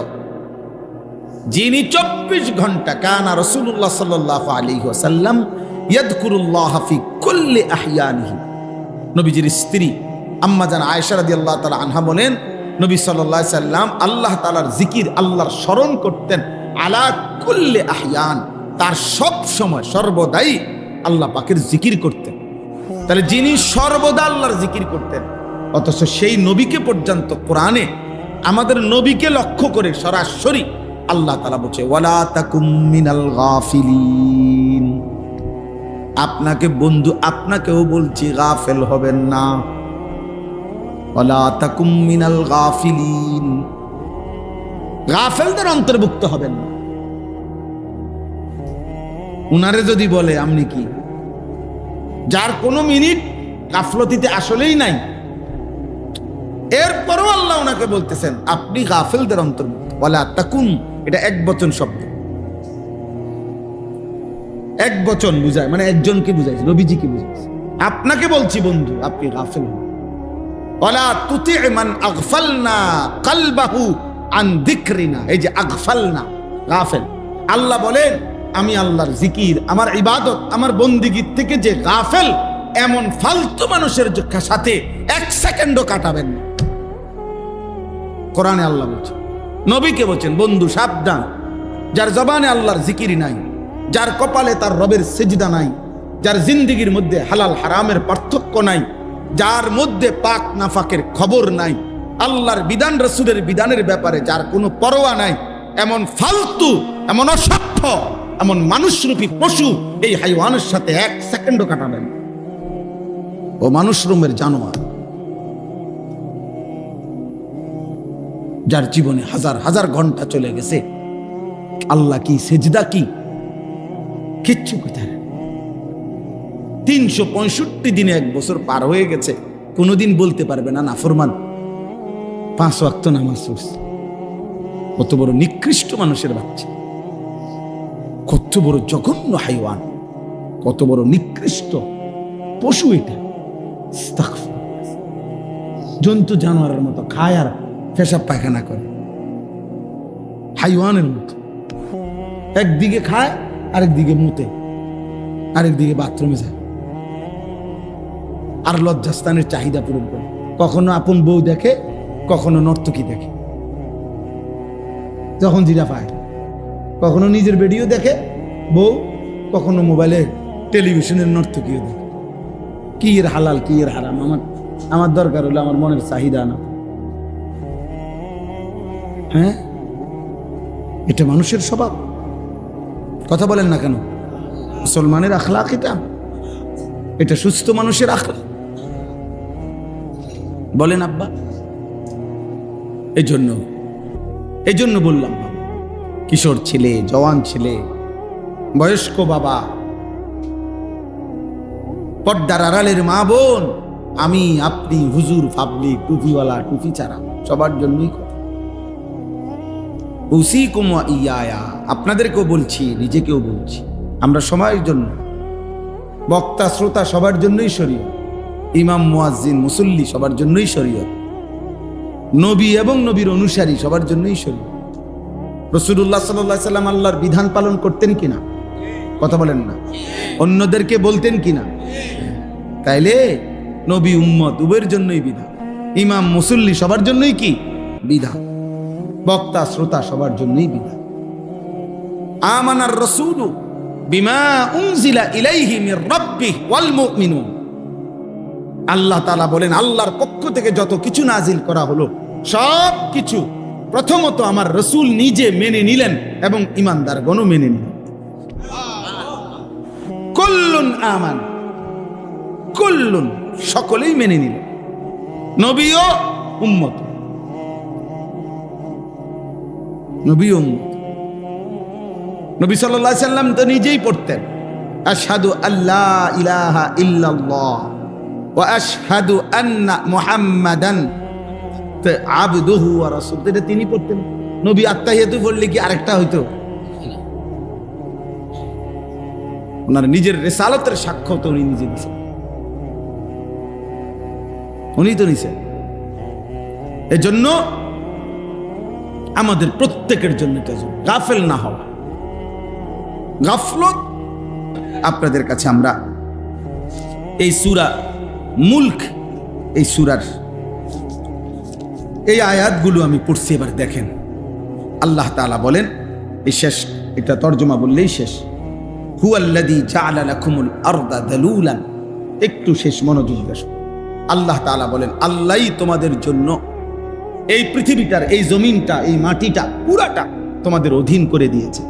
যিনি 24 ঘন্টা কানা রাসূলুল্লাহ সাল্লাল্লাহু আলাইহি ওয়াসাল্লাম ইয়াযকুরুল্লাহ ফি কুল্লি আহইয়ানিহি। নবীজির স্ত্রী আম্মা জান আয়েশা রাদিয়াল্লাহু তাআলা আনহা বলেন, নবী সাল্লাল্লাহু আলাইহি সাল্লাম আল্লাহ তাআলার জিকির, আল্লাহর স্মরণ করতেন আলা কুল্লি আহইয়ান, তার সব সময় সর্বদাই আল্লাহ পাকের জিকির করতেন। তাহলে যিনি সর্বদা আল্লাহর জিকির করতেন, অথচ সেই নবীকে পর্যন্ত কোরআনে আমাদের নবীকে লক্ষ্য করে সরাসরি আল্লাহ তাআলা বলছে, ওয়ালা তাকুম মিনাল গাফিলিন। আপনাকে বন্ধু, আপনাকেও বলছি গাফেল হবেন না। ওয়ালা তাকুম মিনাল গাফিলিন, গাফেলদের অন্তর্ভুক্ত হবেন না। উনারে যদি বলে আপনি কি, যার কোনো মিনিট গাফলতিতে আসলেই নাই, এরপরও আল্লাহ ওনাকে বলতেছেন আপনি গাফেলদের অন্তর্ভুক্ত। ওয়ালা তাকুন, এটা একবচন শব্দ, একবচন বুঝায়, মানে একজনকে বুঝাইছে, নবীজিকে বুঝাইছে। আপনাকে বলছি বন্ধু, আপনি গাফেল হন। ওয়ালা তুতি মান আগফালনা কলবাহু আন যিকরিনা, এই যে আগফালনা, গাফেল। আল্লাহ বলেন আমি আল্লাহর জিকির, আমার ইবাদত, আমার বন্দিগির থেকে যে গাফেল, এমন ফালতু মানুষের সাথে এক সেকেন্ডও কাটাবেন না। কোরআনে আল্লাহ বলছেন, নবীকে বলছেন বন্ধু সাবধান, যার জবানে আল্লাহর জিকির নাই, যার কপালে তার রবের সিজদা নাই, যার জিন্দেগির মধ্যে হালাল হারামের পার্থক্য নাই, যার মধ্যে পাক নাফাকের খবর নাই, আল্লাহর বিধান রাসূলের বিধানের ব্যাপারে যার কোনো পরোয়া নাই, এমন ফালতু, এমন অসভ্য, এমন মানুষরূপী পশু এই হাইওয়ানের সাথে এক সেকেন্ডও কাটাবেন। ও মানুষ রূপের জানোয়ার, যার জীবনে হাজার হাজার ঘন্টা চলে গেছে, আল্লাহ কি, সেজদা কি, কিচ্ছু কোথায়। 365 দিনে 1 বছর পার হয়ে গেছে, কোনোদিন বলতে পারবে না নাফরমান। 5 ওয়াক্ত নামাজ পড়ছে। কত বড় নিকৃষ্ট মানুষের বাচ্চা, কত বড় জঘন্য হাইওয়ান, কত বড় নিকৃষ্ট পশু এটা। জন্তু জানোয়ারের মতো খায় আর পেশাব পায়খানা করে, হাইওয়ানের মতো। একদিকে খায়, আরেকদিকে মুতে, আরেকদিকে বাথরুমে যায়, আর লজ্জাস্থানের চাহিদা পূরণ করে। কখনো আপন বউ দেখে, কখনো নর্তকী দেখে, যখন জিরা পায়, কখনো নিজের ভিডিও দেখে বউ, কখনো মোবাইলে টেলিভিশনের নর্তকীও দেখে। কি এর হালাল, কি এর হারাম আমার আমার দরকার হলো আমার মনের চাহিদা না। হ্যাঁ, এটা মানুষের স্বভাব। কথা বলেন না কেন? মুসলমানের আখলাক এটা সুস্থ মানুষের আখলাক। বলেন আব্বা? এই জন্য বললাম, কিশোর ছেলে, জওয়ান ছেলে, বয়স্ক বাবা, পর্দার আড়ালের মা বোন, আমি, আপনি, হুজুর, পাবলিক, টুপিওয়ালা, টুপি ছাড়া, সবার জন্যই কথা। উসিকুম ওয়া ইয়া, আপনাদেরকেও বলছি, নিজেকেও বলছি, আমরা সবার জন্য, বক্তা শ্রোতা সবার জন্যই শরীয়ত, ইমাম মুয়াজ্জিন মুসল্লি সবার জন্যই শরীয়ত, নবী এবং নবীর অনুসারী সবার জন্যই শরীয়ত। রাসূলুল্লাহ সাল্লাল্লাহু আলাইহি সাল্লাম আল্লাহর বিধান পালন করতেন কিনা? কথা বলেন না? অন্যদেরকে বলতেন কিনা? তাইলে নবী উম্মত উভয়ের জন্যই বিধান, ইমাম মুসল্লি সবার জন্যই কি বিধান, বক্তা শ্রোতা সবার জন্যই বিধান। আমানার রাসূলু বিমা উনজিলা ইলাইহি মির রাব্বিহি ওয়াল মুমিনুন। আল্লাহ তাআলা বলেন, আল্লাহর পক্ষ থেকে যত কিছু নাজিল করা হলো সব কিছু প্রথমত আমার রাসূল নিজে মেনে নিলেন এবং ঈমানদারগণও মেনে নিলেন। কুল্লুন আমান, কুল্লুন সকলেই মেনে নিলেন, নবীও উম্মত, নবী উম্মত। নবী সাল্লাল্লাহু আলাইহি সাল্লাম তো নিজেই পড়তেন, আশহাদু আল্লা ইলাহা ইল্লাল্লাহ ওয়া আশহাদু আন্না মুহাম্মাদান আবদুহু ওয়া রাসূলুহু। এটা তিনি পড়তেন। নবী আত্তাহিয়াতু পড়লে কি আরেকটা হইতো? ওনার নিজের রিসালাতের সাক্ষ্য তো উনি নিজে দিয়েছেন, উনি তো নিছেন। এজন্য আমাদের প্রত্যেকের জন্য এটা গাফেল না হওয়া, গাফলত। আপনাদের কাছে আমরা এই সূরা মুলক, এই সূরার এই আয়াতগুলো আমি পড়ছি, এবার দেখেন। আল্লাহ তাআলা বলেন, এই শেষ, এটা তরজমা বললেই শেষ, হুয়াল্লাযী জাআলা লাকুমুল আরদা যালুলান। একটু শেষ মনোযোগ দিয়ে শুনুন। আল্লাহ তাআলা বলেন, আল্লাহই তোমাদের জন্য এই পৃথিবীটার, এই জমিনটা, এই মাটিটা পুরাটা তোমাদের অধীন করে দিয়েছে।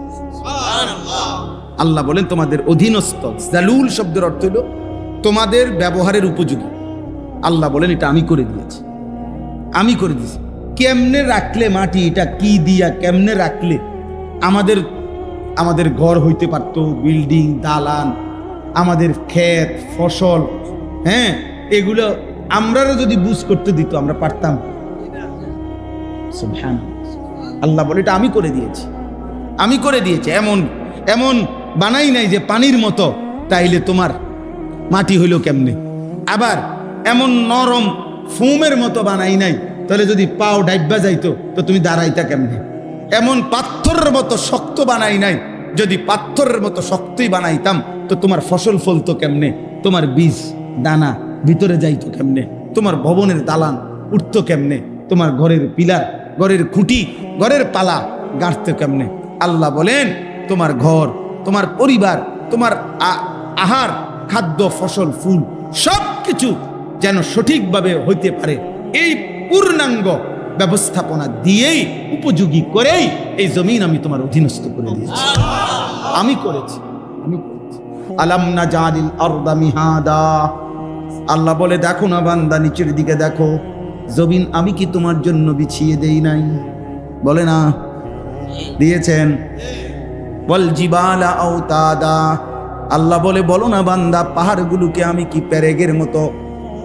আল্লাহ বলেন তোমাদের অধীনস্থ। জালুল শব্দের অর্থ হলো তোমাদের ব্যবহারের উপযোগী। আল্লাহ বলেন এটা আমি করে দিয়েছি, আমি করে দিয়েছি। কেমনে রাখলে মাটি, এটা কি দিয়া কেমনে রাখলে আমাদের ঘর হইতে পারতো, বিল্ডিং, দালান, আমাদের ক্ষেত, ফসল, হ্যাঁ, এগুলো আমরাও যদি বুঝ করতে দিত আমরা পারতাম? সুবহানাল্লাহ। আল্লাহ বলে এটা আমি করে দিয়েছি, আমি করে দিয়েছি। এমন বানাই নাই যে পানির মতো, তাইলে তোমার মাটি হইল কেমনে? আবার এমন নরম ফোমের মতো বানাই নাই, তাহলে যদি পাও ডাইব্বা যাইতো তো তুমি দাঁড়াইতা কেমনে? এমন পাথরের মতো শক্ত বানাই নাই, যদি পাথরের মতো শক্তই বানাইতাম তো তোমার ফসল ফলতো কেমনে? তোমার বীজ দানা ভিতরে যাইতো কেমনে? তোমার ভবনের দালান উঠতো কেমনে? তোমার ঘরের পিলার, ঘরের খুঁটি, ঘরের পালা গাড়তো কেমনে? আল্লাহ বলেন তোমার ঘর, তোমার পরিবার, তোমার আহার, খাদ্য, ফসল, ফুল সবকিছু যেন সঠিকভাবে হইতে পারে, এই পূর্ণাঙ্গ ব্যবস্থাপনা দিয়েই, উপযোগী করেই এই জমিন আমি তোমার অধীনস্থ করে দিয়েছি। আমি করেছি, আমি করেছি। আলাম নাজালিল আরদা মিহাদা। আল্লাহ বলে, দেখো না বান্দা, নিচের দিকে দেখো, জমিন আমি কি তোমার জন্য বিছিয়ে দেই নাই? বলে না দিয়েছেন? ওয়াল জিবালা আওতাদা। আল্লাহ বলে, বলো না বান্দা, পাহাড়গুলোকে আমি কি পেরেগের মতো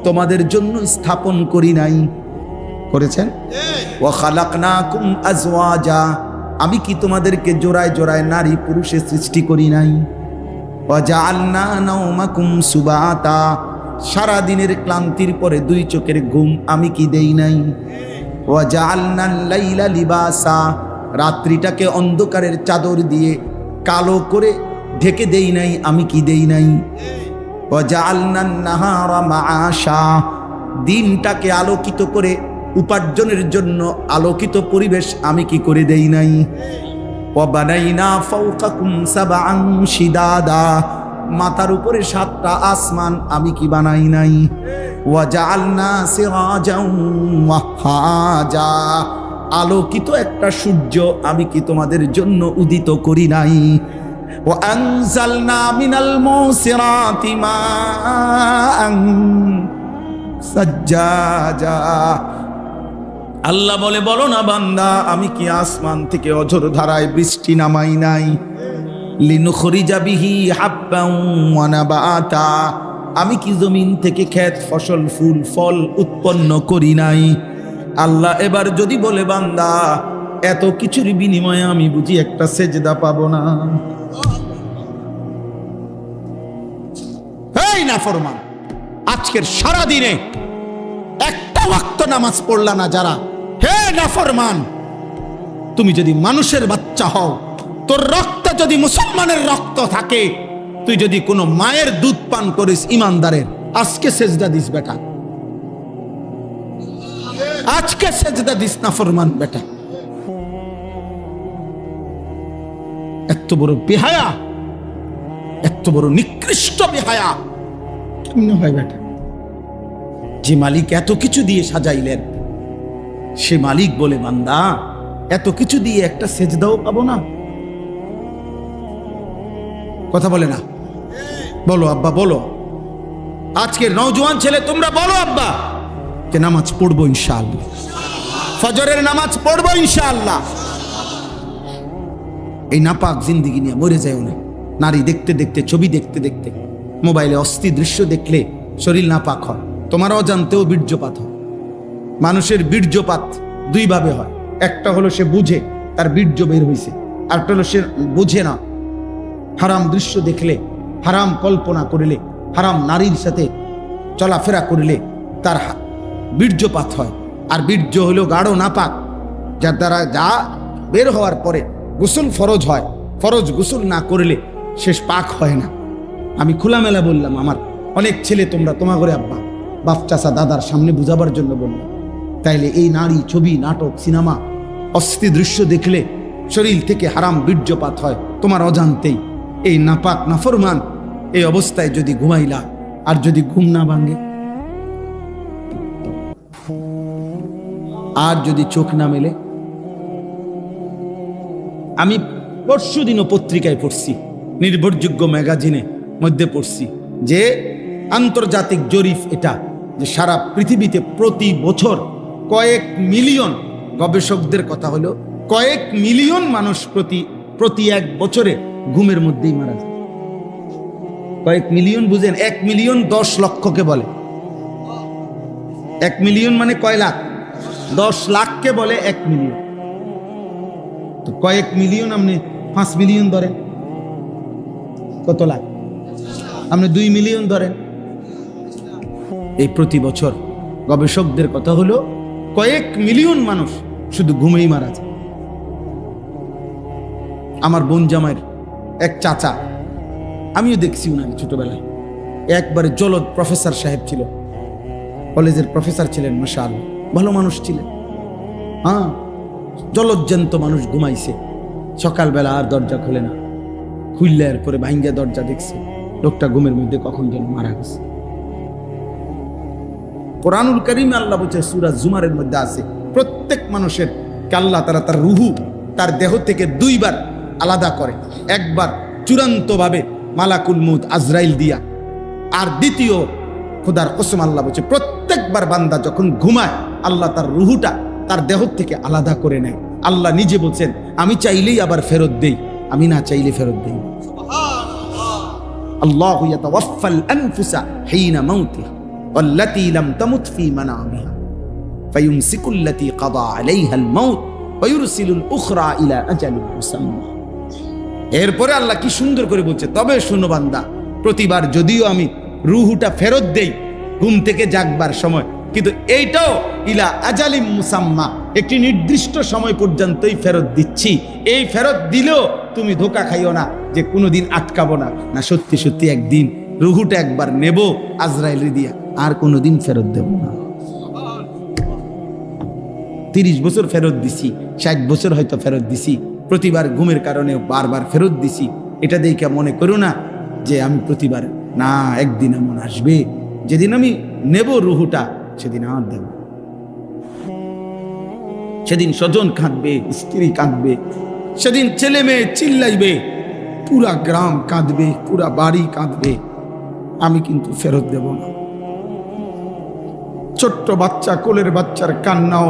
তোমাদের জন্য স্থাপন করি নাই? করেছেন। ওয়া খালাকনাকুম আজওয়াজা। আমি কি তোমাদেরকে জোড়ায় জোড়ায় নারী পুরুষে সৃষ্টি করি নাই? ওয়া জাআলনা নাওমাকুম সুবাতা। সারা দিনের ক্লান্তির পরে দুই চোখের ঘুম আমি কি দেই নাই? ওয়া জাআলনাল লাইলা লিবাসা। রাত্রিটাকে অন্ধকারের চাদর দিয়ে কালো করে ঢেকে দেই নাই, আমি কি দেই নাই? ওয়া জাআলনান নাহারা মাআশা। দিনটাকে আলোকিত করে উপার্জনের জন্য আলোকিত পরিবেশ আমি কি করে দেই নাই? ওয়া বানাইনা ফাওকাকুম সাবআন শিদাদা। মাথার উপরে 7টা আসমান আমি কি বানাই নাই? ওয়াজআলনা সিরাজাও ওয়াহাজা, আলোকিত একটা সূর্য আমি কি তোমাদের জন্য উদিত করি নাই? ওয়ানজালনা মিনাল মুসিরাতি মাআন সাজ্জাজা, আল্লাহ বলে বলো না বান্দা আমি কি আসমান থেকে অঝোর ধারায় বৃষ্টি নামাই নাই? লিনুখরিজা বিহি হাব্বান ওয়া নাবাতা, আমি কি জমিন থেকে ক্ষেত ফসল ফুল ফল উৎপন্ন করি নাই? আল্লাহ এবার যদি বলে বান্দা এত কিছুর বিনিময়ে আমি বুঝি একটা সেজদা পাবো না? এই নাফরমান, আজকের সারা দিনে একটা ওয়াক্ত নামাজ পড়লা না যারা, হে নাফরমান, তুমি যদি মানুষের বাচ্চা হও, তোর রক্ত যদি মুসলমানের রক্ত থাকে, তুই যদি কোনো মায়ের দুধ পান করিস ইমানদারের, আজকে সেজদা দিস বেটা, আজকে সেজদা দিস নাফরমান বেটা। এত বড় বেহায়া, এত বড় নিকৃষ্ট বেহায়া কেমনে হয় বেটা? যে মালিক এত কিছু দিয়ে সাজাইলেন, সে মালিক বলে বান্দা এত কিছু দিয়ে একটা সেজদাও পাবো না? কথা বলে না? বলো আব্বা বলো, আজকের নওজোয়ান ছেলে তোমরা বলো আব্বা যে নামাজ পড়বো ইনশাআল্লাহ, ফজরের নামাজ পড়বো ইনশাআল্লাহ। এই নাপাক জিন্দিগি নিয়ে মরে যায় না। নারী দেখতে দেখতে, ছবি দেখতে দেখতে, মোবাইলে অস্থির দৃশ্য দেখলে শরীর নাপাক হয়, তোমার অজান্তেও বীর্যপাত হয়। মানুষের বীর্যপাত দুই ভাবে হয়, একটা হলো সে বুঝে তার বীর্য বের হয়েছে, আরেকটা হলো সে বুঝে না। হারাম দৃশ্য দেখলে, হারাম কল্পনা করিলে, হারাম নারীর সাথে চলাফেরা করিলে তার বীর্যপাত হয়। আর বীর্য হলো গাঢ় নাপাক, যার দ্বারা যা বের হওয়ার পরে গোসল ফরজ হয়, ফরজ গোসল না করলে শেষ পাক হয় না। আমি খোলামেলা বললাম, আমার অনেক ছেলে তোমরা তোমার ঘরে আব্বা বাপ চাচা দাদার সামনে বুঝাবার জন্য বললাম। তাইলে এই নারী, ছবি, নাটক, সিনেমা, অস্থির দৃশ্য দেখলে শরীর থেকে হারাম বীর্যপাত হয় তোমার অজান্তেই। এই নাপাক নাফরমান এই অবস্থায় যদি ঘুমাইলা, আর যদি ঘুম না ভাঙে, আর যদি চোখ না মেলে। আমি পরশু দিনও পত্রিকায় পড়ছি, নির্ভরযোগ্য ম্যাগাজিনে মধ্যে পড়ছি যে আন্তর্জাতিক জরিপ এটা, যে সারা পৃথিবীতে প্রতি বছর কয়েক মিলিয়ন, গবেষকদের কথা হলো কয়েক মিলিয়ন মানুষ প্রতি এক বছরে ঘুমের মধ্যেই মারা যায়। কয়েক মিলিয়ন বুঝেন? 1 মিলিয়ন 10 লক্ষকে বলে। 1 মিলিয়ন মানে কয় লাখ? 10 লাখকে বলে 1 মিলিয়ন। তো কয়েক মিলিয়ন, আপনি 5 মিলিয়ন ধরেন, কত লাখ? আপনি 2 মিলিয়ন ধরেন। এই প্রতি বছর গবেষকদের কথা হলো কয়েক মিলিয়ন মানুষ শুধু ঘুমেই মারা যায়। আমার বোন জামাইয়ের এক চাচা, আমিও দেখছি উনাকে ছোটবেলায়, একবারে জলদ প্রফেসর সাহেব ছিল, কলেজের প্রফেসর ছিলেন, মাশাআল্লাহ ভালো মানুষ ছিলেন। হ্যাঁ, জলজ্জান্ত মানুষ ঘুমাইছে, সকালবেলা আর দরজা খুলে না, খুললে এরপরে ভাঙ্গা দরজা দেখছে, লোকটা ঘুমের মধ্যে কখন যেন মারা গেছে। কোরআনুল কারীমে আল্লাহ বলছে, সূরা জুমারের মধ্যে আছে, প্রত্যেক মানুষের আল্লাহ তাআলা তার রুহু তার দেহ থেকে 2 বার আলাদা করে। একবার চূড়ান্ত ভাবে মালাকুল মউত আজরাইল দিয়া, আর দ্বিতীয় খোদার কসম আল্লাহ বলছে প্রত্যেকবার বান্দা যখন ঘুমায় আল্লাহ তার রুহুটা তার দেহ থেকে আলাদা করে নেয়। আল্লাহ নিজে বলছেন, আমি চাইলেই আবার ফেরত দেই, আমি না চাইলে ফেরত দেই। আল্লাহু ইয়াতাওয়াফাল আনফুসা হিনা মাউতিহা ওয়াল্লাতী লাম তামুত ফী মানামিহা ফায়ুমসিকুল্লাতী কাদা আলাইহাল মাউত ওয়া ইউরসিলুল উখরা ইলা আজালিন মুসাম্মা। এরপরে আল্লাহ কি সুন্দর করে বলছে, তবে শুনো বান্দা, প্রতিবার যদিও আমি রুহুটা ফেরত দেই ঘুম থেকে জাগবার সময়, কিন্তু এইটাও ইলা আজালিম মুসাম্মা, একটি নির্দিষ্ট সময় পর্যন্তই ফেরত দিচ্ছি। এই ফেরত দিলেও তুমি ধোকা খাইও না যে কোনোদিন আটকাবো না, না সত্যি সত্যি একদিন রুহুটা একবার নেব আজরাইল দিয়া, আর কোনোদিন ফেরত দেব না। 30 বছর ফেরত দিছি, 60 বছর হয়তো ফেরত দিছি, প্রতিবার ঘুমের কারণে বারবার ফেরত দিছি। এটা দেখে মনে করো না যে আমি প্রতিবার, না, একদিন এমন আসবে যেদিন আমি নেব রুহুটা, সেদিন আর দেব। সেদিন স্বজন কাঁদবে, স্ত্রী কাঁদবে, সেদিন ছেলে মেয়ে চিল্লাইবে, পুরা গ্রাম কাঁদবে, পুরা বাড়ি কাঁদবে। আমি কিন্তু ফেরত দেব না। ছোট্ট বাচ্চা, কোলের বাচ্চার কান্নাও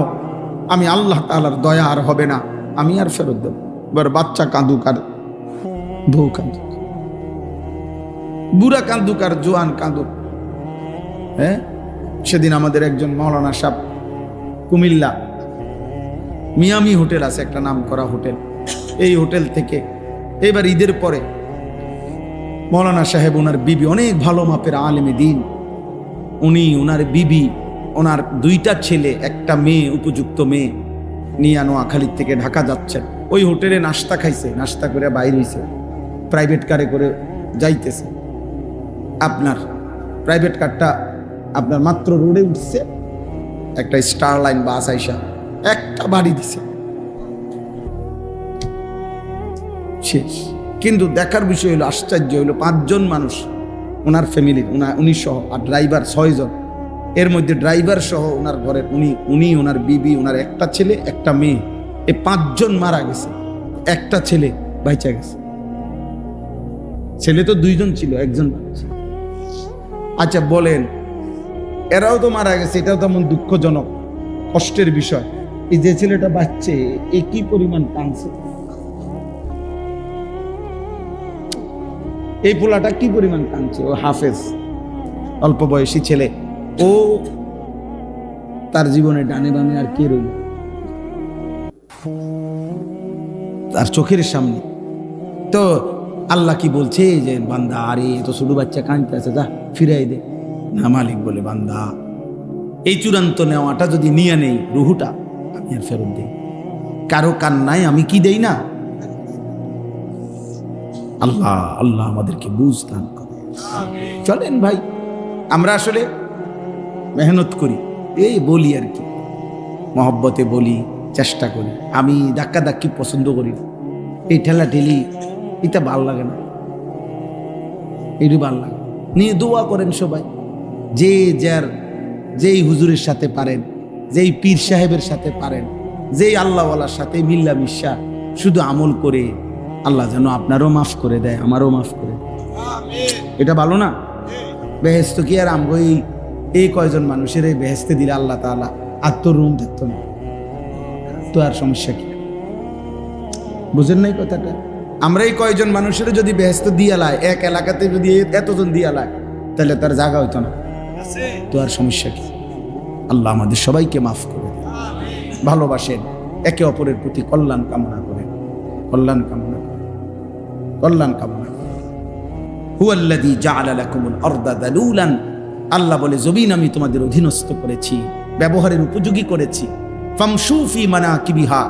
আমি আল্লাহ তাআলার দয়া আর হবে না, আমি আর ফেরত দেব। এবার বাচ্চা কাঁদুক আর বউ কাঁদুক, বুড়া কাঁদুক আর জোয়ান কাঁদুক। হ্যাঁ, সেদিন আমাদের একজন মাওলানা সাহেব, কুমিল্লা মিয়ামি হোটেল আছে একটা নাম করা হোটেল, এই হোটেল থেকে এবার ঈদের পরে মাওলানা সাহেব, ওনার বিবি অনেক ভালো মাপের আলেমে দিন, উনি ওনার বিবি, ওনার দুইটা ছেলে একটা মেয়ে, উপযুক্ত মেয়ে নিয়ে নোয়াখালীর থেকে ঢাকা যাচ্ছেন। ওই হোটেলে নাস্তা খাইছে, নাস্তা করে বাইরে হইছে, প্রাইভেট কারে করে যাইতেছে। আপনার প্রাইভেট কারটা আপনার মাত্র রোডে উঠছে, একটা স্টার লাইন বাস আইসা একটা বাড়ি দিছে, শেষ। কিন্তু দেখার বিষয় হলো, আশ্চর্য হলো, 5 জন মানুষ ওনার ফ্যামিলির, উনি সহ, আর ড্রাইভার 6 জন। এর মধ্যে ড্রাইভার সহ ওনার ঘরের উনি, ওনার বিবি, ওনার একটা ছেলে একটা মেয়ে, এই 5 জন মারা গেছে, একটা ছেলে বাইচা গেছে। ছেলে তো 2 জন ছিল, 1 জন। আচ্ছা বলেন, এরাও তো মারা গেছে, এটাও তেমন দুঃখজনক, কষ্টের বিষয়। এই যে ছেলেটা বাচ্চে, এ কি পরিমাণ কাঁদছে, এই পোলাটা কি পরিমাণ কাঁদছে। ও হাফেজ, অল্প বয়সী ছেলে, ও তার জীবনে ডানে বামে আর কে রইল, তার চোখের সামনে। তো আল্লাহ কি বলছে যে বান্দা, আরে তো ছোট বাচ্চা কাঁদতে আছে, যা ফিরাই দে না। মালিক বলে, বান্দা এই চূড়ান্ত নেওয়াটা যদি নিয়ে নেই, রুহুটা আমি আর ফেরত দিই। কারো কান্নায় আমি কি দেই না। আল্লাহ আল্লাহ আমাদেরকে বুঝ দান করে। চলেন ভাই, আমরা আসলে মেহনত করি, এই বলি আর কি, মহব্বতে বলি, চেষ্টা করি। আমি ধাক্কা ধাক্কি পছন্দ করি, এই ঠেলা ঠেলি এটা ভাল লাগে না, এইটু ভাল লাগে। নিয়ে দোয়া করেন সবাই, যে যার, যেই হুজুরের সাথে পারেন, যেই পীর সাহেবের সাথে পারেন, যেই আল্লাহওয়ালার সাথে মিল্লা মিশা শুধু আমল করে, আল্লাহ যেন আপনারও মাফ করে দেয়, আমারও মাফ করে দেয়। এটা ভালো না? বেহেস্ত কি আর আমগো এই কয়জন মানুষের এই বেহেস্তে দিলে আল্লাহ তাআলা আত্মরুম থাকতো না তো আর সমস্যা কি? বুঝেন নাই কথাটা? আমরা এই কয়জন মানুষের যদি বেহেস্ত দিয়া লাই, এক এলাকাতে যদি এতজন দিয়া লাই, তাহলে তার জায়গা হইতো না, তো আর সমস্যা কি? আল্লাহ আমাদের সবাইকে মাফ করে দেন। ভালোবাসেন, একে অপরের প্রতি কল্যাণ কামনা করেন, কল্যাণ কামনা করেন, কল্যাণ কামনা করেন। হুয়াল্লাযী জাআলা লাকুমুল আরদা যালুলান, আল্লাহ বলে জমিন আমি তোমাদের অধীনস্থ করেছি, ব্যবহারের উপযোগী করেছি। ফামশু ফি মানাকিবিহা,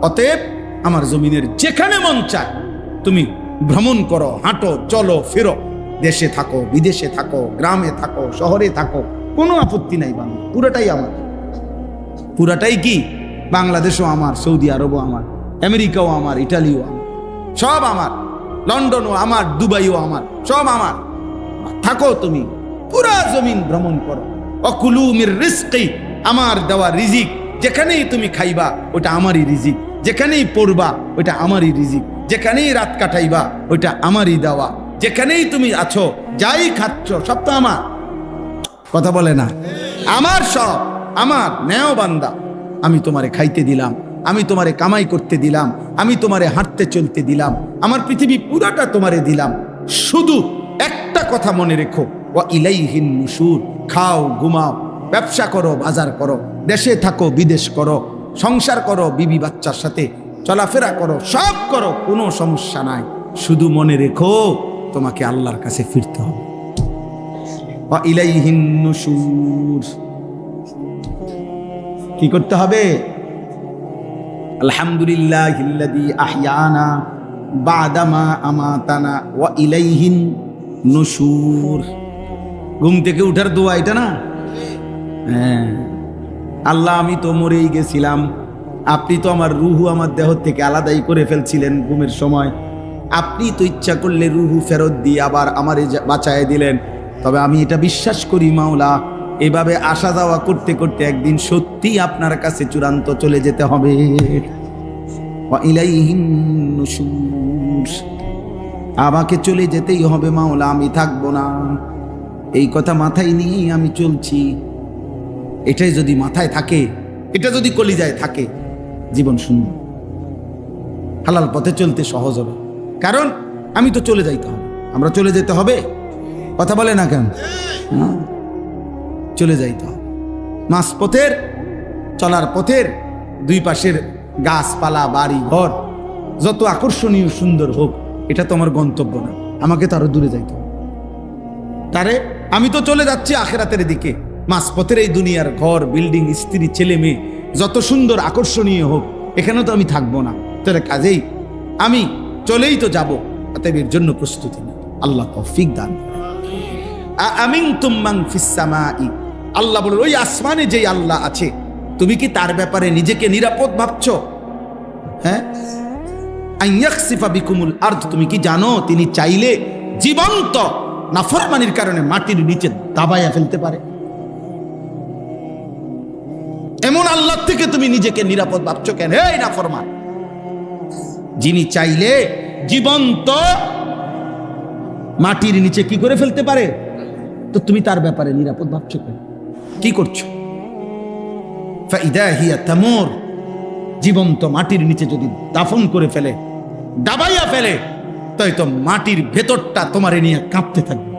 অতএব আমার জমিনের যেখানে মন চায় তুমি ভ্রমণ করো, হাঁটো, চলো, ফেরো। দেশে থাকো, বিদেশে থাকো, গ্রামে থাকো, শহরে থাকো, কোনো আপত্তি নাই। বাংলা পুরাটাই আমার, পুরাটাই কি? বাংলাদেশও আমার, সৌদি আরবও আমার, আমেরিকাও আমার, ইটালিও আমার, সব আমার, লন্ডনও আমার, দুবাইও আমার, সব আমার। থাকো তুমি, পুরা জমিন ভ্রমণ করো। অকুলু মির রিজকি, আমার দেওয়া রিজিক, যেখানেই তুমি খাইবা ওটা আমারই রিজিক, যেখানেই পড়বা ওটা আমারই রিজিক, যেখানেই রাত কাটাইবা ওটা আমারই দেওয়া, যেখানেই তুমি আছো, যাই খাচ্ছ সব তো আমার। কথা বলে না? আমার সব আমার। নেও বান্দা, আমি তোমারে খাইতে দিলাম, আমি তোমারে কামাই করতে দিলাম, আমি তোমারে হাঁটতে চলতে দিলাম, আমার পৃথিবী পুরাটা তোমারে দিলাম। শুধু একটা কথা মনে রেখো, ওয়া ইলাইহিন নুশুর। খাও, ঘুমাও, ব্যবসা করো, বাজার করো, দেশে থাকো, বিদেশ করো, সংসার করো, বিবি বাচ্চার সাথে চলাফেরা করো, সব করো, কোনো সমস্যা নাই। শুধু মনে রেখো তোমাকে আল্লাহর কাছে ফিরতে হবে। ওয়া ইলাইহিন নুশুর। কি করতে হবে? আলহামদুলিল্লাহিল্লাযী আহইয়ানা বা'দা মা আমাতানা ওয়া ইলাইহিন নুশুর। ঘুম থেকে উঠার দোয়া এটা না? হ্যাঁ, আল্লাহ আমি তো মরেই গেছিলাম, আপনি তো আমার রুহু আমার দেহ থেকে আলাদাই করে ফেলছিলেন ঘুমের সময়, আপনি তো ইচ্ছা করলে রুহু ফেরত দিয়ে আবার আমারে বাঁচায় দিলেন। তবে আমি এটা বিশ্বাস করি মাওলা, এভাবে আসা যাওয়া করতে করতে একদিন সত্যি আপনার কাছে চূড়ান্ত চলে যেতে হবে। ওয়া ইলাইহিন নুশুর, আমাকে চলে যেতেই হবে মাওলা, আমি থাকবো না। এই কথা মাথায় নিয়েই আমি চলছি। এটাই যদি মাথায় থাকে, এটা যদি কলিজায় থাকে, জীবন সুন্দর, হালাল পথে চলতে সহজ হবে। কারণ আমি তো চলে যাইতে হবে, আমরা চলে যেতে হবে, কথা বলে না কেন? চলে যাইতে হবে। মাস পথের, চলার পথের দুই পাশের গাছপালা, বাড়ি ঘর যত আকর্ষণীয় সুন্দর হোক, এটা তো আমার গন্তব্য না, আমাকে তো আরো দূরে যাইতে হবে। তারে আমি তো চলে যাচ্ছি আখেরাতের দিকে। মাঝপথের এই দুনিয়ার ঘর, বিল্ডিং, স্ত্রী, ছেলে মেয়ে যত সুন্দর আকর্ষণীয় হোক, এখানে তো আমি থাকবো না। তাহলে কাজেই আমি চলেই তো যাব, অতএব এর জন্য প্রস্তুতি না। আল্লাহ তৌফিক দান। আমিনতুম মান ফিস সামাই, আল্লাহ বলেন ওই আসমানে যেই আল্লাহ আছে, তুমি কি তার ব্যাপারে নিজেকে নিরাপদ ভাবছো? হ্যাঁ, আইয়াখসিফা বিকুমুল আরদ, তুমি কি জানো তিনি চাইলে জীবন্ত নাফরমানির কারণে মাটির নিচে দাবাইয়া ফেলতে পারে? এমন আল্লাহ থেকে তুমি নিজেকে নিরাপদ ভাবছো কেন? এই নাফরমান, যিনি চাইলে জীবন্ত মাটির নিচে কি করে ফেলতে পারে, তো তুমি তার ব্যাপারে নিরাপদ ভাবছো কেন? কি করছো? ফাইদা হিয়া তামুর, জীবন্ত মাটির নিচে যদি দাফন করে ফেলে, দাবাইয়া ফেলে, তাই তো মাটির ভেতরটা তোমারে নিয়ে কাঁপতে থাকবে।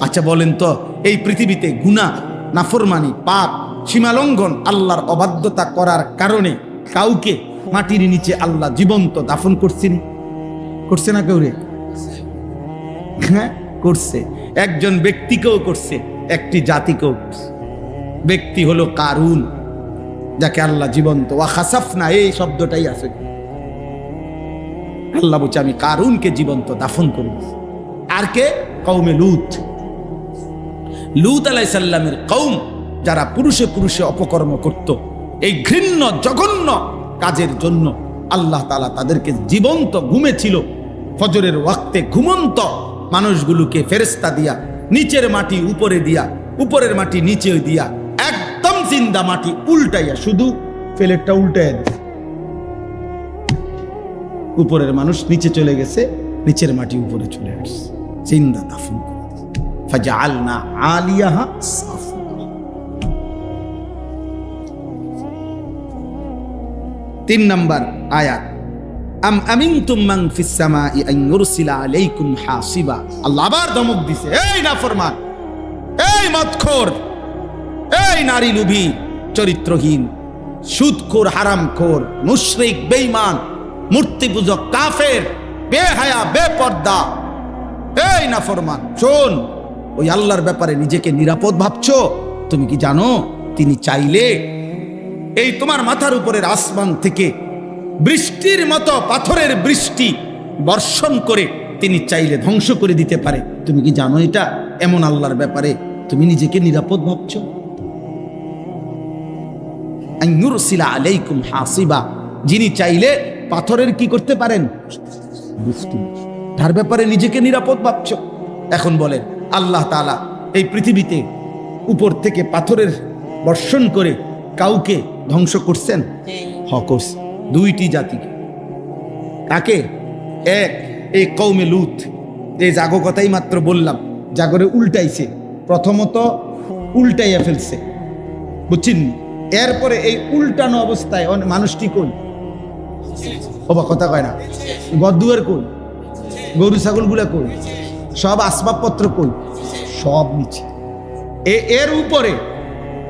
আচ্ছা বলেন তো, এই পৃথিবীতে গুনাহ, নাফরমানি, পাপ, সীমালঙ্ঘন, আল্লাহর অবাধ্যতা করার কারণে কাউকে মাটির নিচে আল্লাহ জীবন্ত দাফন করছেন? করছে না কেউ রে? হ্যাঁ করছে। একজন ব্যক্তিকেও করছে, একটি জাতিকেও করছে। ব্যক্তি হলো কারুন, যাকে আল্লাহ জীবন্ত, ওয়া খাসাফনা, এই শব্দটাই আছে। আল্লাহ বলছে আমি কারুনকে জীবন্ত দাফন করব। আর কে? কওমে লূত। লূত আলাইহিস সালামের কওম, যারা পুরুষে পুরুষে অপকর্ম করত, এই ঘৃণ্য জঘন্য কাজের জন্য আল্লাহ তাআলা তাদেরকে জীবন্ত ঘুমেছিল, ফজরের ওয়াক্তে ঘুমন্ত মানুষগুলোকে ফেরেশতা দিয়া, নিচের মাটি উপরে দিয়া, উপরের মাটি নিচে দিয়া, একদম জিন্দা মাটি উল্টাইয়া, শুধু ফেলেরটা উল্টাইয়া দিছে। উপরের মানুষ নিচে চলে গেছে, নিচের মাটি উপরে চলে আসছে, জিন্দা দাফন করে দিয়েছে। ফাজআলনা আলিয়াহা সাফিলা। 3 নম্বর আয়াত, আম আমিনতুম মান ফিস সামাই আন ইউরসিলা আলাইকুম হাসিবা। আল্লাহ আবার ধমক দিছে, এই নাফরমান, এই মদখোর, এই নারী লোভী, চরিত্রহীন, সুদখোর, হারামখোর, মুশরিক, বেঈমান, মূর্তি পূজক, কাফের, বেহায়া, বেপর্দা, এই নাফরমান, শোন, ওই আল্লাহর ব্যাপারে নিজেকে নিরাপদ ভাবছো? তুমি কি জানো তিনি চাইলে এই তোমার মাথার উপরের আসমান থেকে বৃষ্টির মতো পাথরের বৃষ্টি বর্ষণ করে তিনি চাইলে ধ্বংস করে দিতে পারে? তুমি কি জানো এটা? এমন আল্লাহর ব্যাপারে তুমি নিজেকে নিরাপদ ভাবছো? আন ইউরসিলা আলাইকুম হাসিবা, যিনি চাইলে পাথরের কি করতে পারেন? বৃষ্টি। তার ব্যাপারে নিজেকে নিরাপদ ভাবছো? এখন বলেন, আল্লাহ তাআলা এই পৃথিবীতে উপর থেকে পাথরের বর্ষণ করে কাউকে ধ্বংস করছেন? করছে। 2টি জাতিকে। কাকে? এক, এই কওমে লূত, এই জাগো কথাই মাত্র বললাম, জাগরে উল্টাইছে, প্রথমত উল্টাইয়া ফেলছে, বুঝছেন? এরপরে এই উল্টানো অবস্থায় মানুষটি কই? ওবা কথা কয় না, গদ্দুয়ার কই? গরু ছাগল গুলা কই? সব আসবাবপত্র কই? সব নিচে। এর উপরে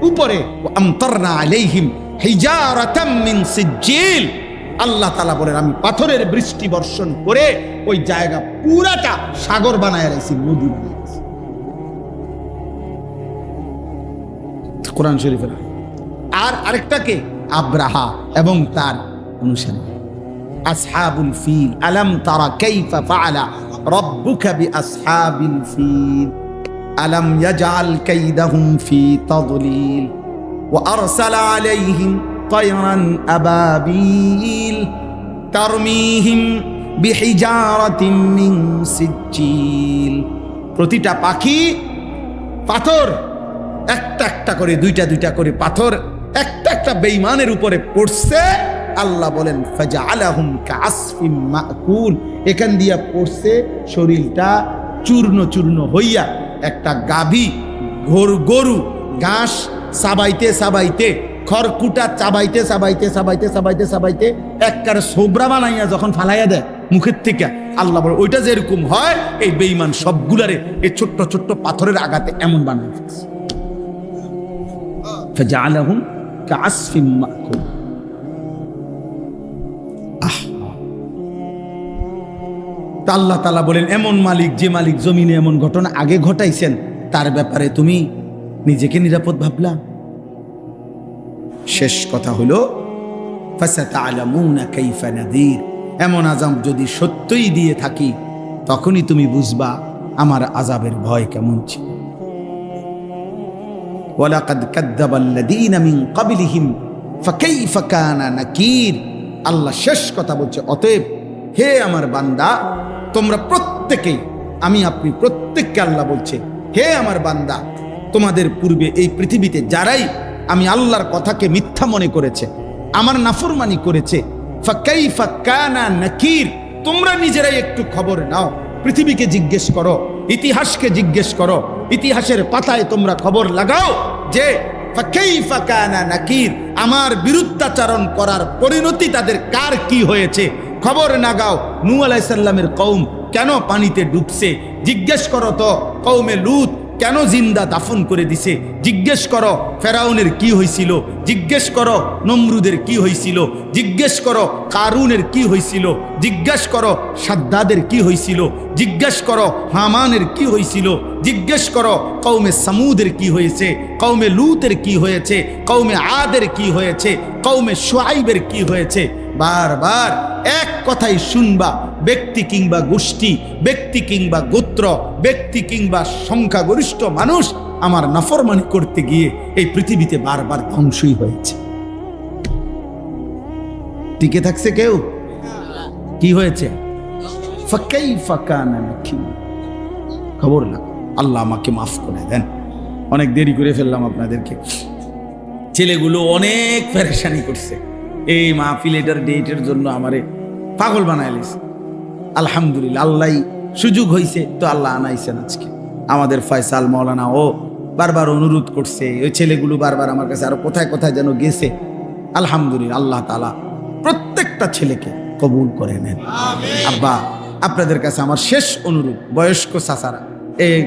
উপরে আমতারনা আলাইহিম হিজারাতাম মিন সিজ্জিল, আল্লাহ তাআলা বলেন আমি পাথরের বৃষ্টি বর্ষণ করে ওই জায়গা পুরাটা সাগর বানায় রাখছি, নদী বানায় রাখছি। কোরআন শরীফের। আর আরেকটাকে আব্রাহা এবং তার অনুসারী আসহাবুল ফিল, আলাম তারা কাইফা ফাআলা রাব্বুকা বিআসহাবিল ফিল আলাম ইয়াজআল কাইদাহুম ফি তাদলিল ওয়া আরসালা আলাইহিম তায়রান আবাবিল তারমিহিম বিহিজারাতিন মিন সিজ্জিল। প্রতিটা পাখি পাথর একটা একটা করে, দুইটা দুইটা করে পাথর একটা একটা বেঈমানের উপরে পড়ছে। আল্লাহ বলেন ফাজআলাহুম কাআসফিম মাকুল, এখান দিয়া পড়ছে শরীরটা চূর্ণ চূর্ণ হইয়া। একটা গাভী গরু ঘাস চাবাইতে চাবাইতে, খড়কুটা চাবাইতে চাবাইতে চাবাইতে চাবাইতে চাবাইতে একবার সোবরা বানাইয়া যখন ফালাইয়া দেয় মুখের থেকে, আল্লাহ বলে ওইটা যেরকম হয় এই বেঈমান সবগুলারে এই ছোট্ট ছোট্ট পাথরের আঘাতে এমন বানাই ফেলছে। ফাজআলাহুম কাআসফিম মাকুল। আল্লাহ তাআলা বলেন এমন মালিক, যে মালিক জমিনে এমন ঘটনা আগে ঘটাইছেন, তার ব্যাপারে তুমি নিজেকে নিরাপদ ভাবলা? শেষ কথা হলো ফাসাতা'লামুনা কাইফা নাযীর, এমন আযাব যদি সত্যই দিয়ে থাকি তখনই তুমি বুঝবা আমার আযাবের ভয় কেমন ছিল। ওয়ালাকাদ কাযযাবাল্লাযীনা মিন ক্বাবলিহিম ফাকাইফা কানা নাকির। আল্লাহ শেষ কথা বলছে, অতএব হে আমার বান্দা, তোমরা প্রত্যেকেই, আমি আপনি প্রত্যেককে আল্লাহ বলছে, হে আমার বান্দা, তোমাদের পূর্বে এই পৃথিবীতে যারাই আমি আল্লাহর কথাকে মিথ্যা মনে করেছে, আমার নাফরমানি করেছে, ফাকাইফা কানা নাকির, তোমরা নিজেরাই একটু খবর নাও। পৃথিবীকে জিজ্ঞেস করো, ইতিহাসকে জিজ্ঞেস করো, ইতিহাসের পাতায় তোমরা খবর লাগাও যে ফাকাইফা কানা নাকির, আমার বিরুদ্ধাচরণ করার পরিণতি তাদের কার কি হয়েছে। খবর নাগাও নূহ আলাইহিস সালামের কওম কেন পানিতে ডুবছে, জিজ্ঞেস করো তো কওমে লূত কেন জিন্দা দাফন করে দিছে, জিজ্ঞেস করো ফেরাউনের কি হয়েছিল, জিজ্ঞেস করো নমরুদের কি হয়েছিল, জিজ্ঞেস করো কারুনের কি হয়েছিল, জিজ্ঞেস করো সাদ্দাদের কি হয়েছিল, জিজ্ঞেস করো হামানের কি হয়েছিল, জিজ্ঞেস করো কওমে সামুদের কি হয়েছে, কওমে লূতের কি হয়েছে, কওমে আদের কি হয়েছে, কওমে শুআইবের কি হয়েছে। বারবার এক কথাই শুনবা, ব্যক্তি কিংবা গোষ্ঠী, ব্যক্তি কিংবা গোত্র, ব্যক্তি কিংবা সংখ্যাগরিষ্ঠ মানুষ আমার নাফরমানি করতে গিয়ে এই পৃথিবীতে বারবার ধ্বংসই হয়েছে। টিকে থাকছে কেউ? কি হয়েছে? ফাকাইফা কানা নাকির। খবর না। আল্লাহ আমাকে মাফ করে দেন, অনেক দেরি করে ফেললাম আপনাদেরকে। ছেলেগুলো অনেক পেরেশানি করছে, এই মাহফিল এটার ডেটের জন্য আমারে পাগল বানাইলিস। আলহামদুলিল্লাহ, আল্লাহ সুযোগ হয়েছে তো আল্লাহ আনাইছেন আজকে। আমাদের ফয়সাল মাওলানা ও বারবার অনুরোধ করছে, ওই ছেলেগুলো বারবার আমার কাছে আরো কোথায় কোথায় যেন গেছে। আলহামদুলিল্লাহ, আল্লাহ তাআলা প্রত্যেকটা ছেলেকে কবুল করে নেন। আব্বা, আপনাদের কাছে আমার শেষ অনুরোধ, বয়স্ক চাচারা এই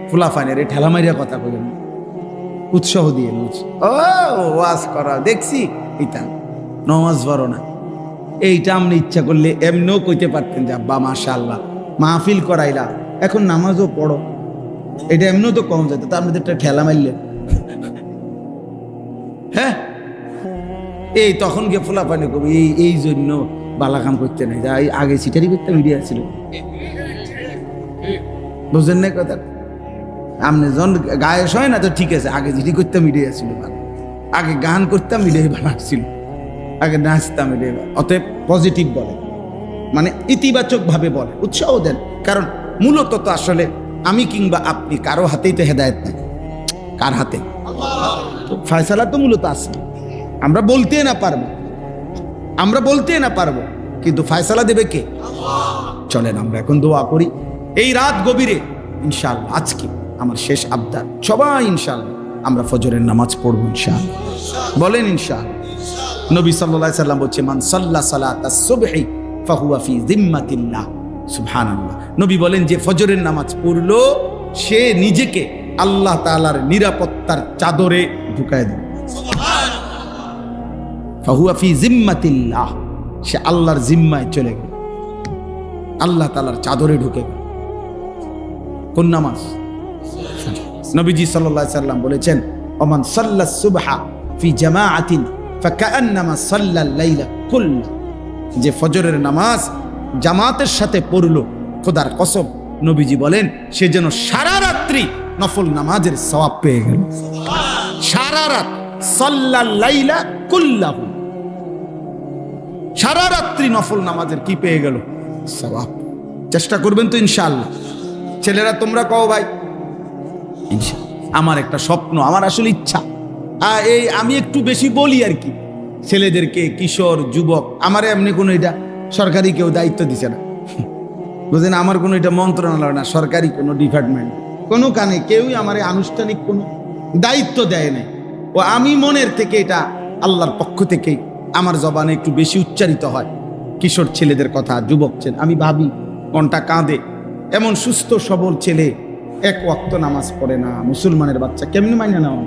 ফুলাফানের এই ঠেলা মারিয়া কথা বলেন, উৎসাহ দিয়ে ওয়াজ করা দেখছি, এটা নমাজ পড়ো না, এইটা আপনি ইচ্ছা করলে এমনিও কইতে পারতেন যে আব্বা মাশাআল্লাহ মাহফিল করাইলা, এখন নামাজও পড়ো, এটা এমনিও তো কম যেত, তা আপনি একটা ঠেলা মারলেন। হ্যাঁ, এই তখন গিয়ে ফুলাফানি করবো, এই জন্য বালা কাম করতে নাই, যা আগে সিটারি করতে মিডিয়া ছিল, বুঝলেন না কথা? আপনি যখন গায়েস হয় না তো ঠিক আছে, আগে জিডি করতাম মিডিয়া ছিল, আগে গান করতাম মিডিয়া বানাচ্ছিল, আগে নাচতাম মিডিয়া। অতএব পজিটিভ বলে, মানে ইতিবাচক ভাবে বলে, উৎসাহ দেন। কারণ মূলত তো আসলে আমি কিংবা আপনি কারো হাতেই তো হেদায়েত নাই, কার হাতে? ফয়সালা তো মূলত আসে, আমরা বলতে না পারবো, আমরা বলতে না পারবো, কিন্তু ফয়সালা দেবে কে? চলেন আমরা এখন দোয়া করি। এই রাত গভীরে ইনশাআল্লাহ, আজকে আমার শেষ আবদার, সবাই ইনশাআল্লাহ আমরা ফজরের নামাজ পড়বো ইনশাআল্লাহ। বলেন ইনশাআল্লাহ। নবী সাল্লাল্লাহু আলাইহি সাল্লাম বলছে, মান সাল্লা সালাতাস সুবহি ফাহুয়া ফি জিম্মাতিল্লাহ। সুবহানাল্লাহ। নবী বলেন, যে ফজরের নামাজ পড়লো সে নিজেকে আল্লাহ তাআলার নিরাপত্তার চাদরে ঢুকায় দেয়। ফাহুয়া ফি জিম্মাতিল্লাহ, সে আল্লাহর জিম্মায় চলে গেল, আল্লাহ তাআলার চাদরে ঢুকে গেল। কোন নামাজ? নবীজি সাল্লাল্লাহু আলাইহি সাল্লাম বলেছেন, ওমান সাল্লাস সুবহা ফি জামাআতিন ফাকান্নামা সাল্লাল লাইলা কুল্লা, যে ফজরের নামাজ জামাতের সাথে পড়লো, খোদার কসম নবীজি বলেন সে যেন সারা রাত্রি নফল নামাজের সওয়াব পেয়ে গেল। সারা রাত, সাল্লাল লাইলা কুল্লাহু, সারা রাত্রি নফল নামাজের কি পেয়ে গেল? সওয়াব। চেষ্টা করবেন তো ইনশাআল্লাহ। ছেলেরা তোমরা কও ভাই ইনশাআল্লাহ। আমার একটা স্বপ্ন, আমার আসলে ইচ্ছা, এই আমি একটু বেশি বলি আর কি ছেলেদেরকে, কিশোর যুবক। আমার এমনি কোনো এটা সরকারি কেউ দায়িত্ব দিছে না, বুঝলেন, আমার কোনো এটা মন্ত্রণালয় না, সরকারি কোনো ডিপার্টমেন্ট, কোনো কানে কেউই আমার আনুষ্ঠানিক কোনো দায়িত্ব দেয় নাই। ও আমি মনের থেকে এটা আল্লাহর পক্ষ থেকে আমার জবানে একটু বেশি উচ্চারিত হয় কিশোর ছেলেদের কথা, যুবক ছেলে। আমি ভাবি মনটা কাঁদে, এমন সুস্থ সবল ছেলে এক ওয়াক্ত নামাজ পড়ে না, মুসলমানের বাচ্চা, কেমনি মাইনে নেওয়া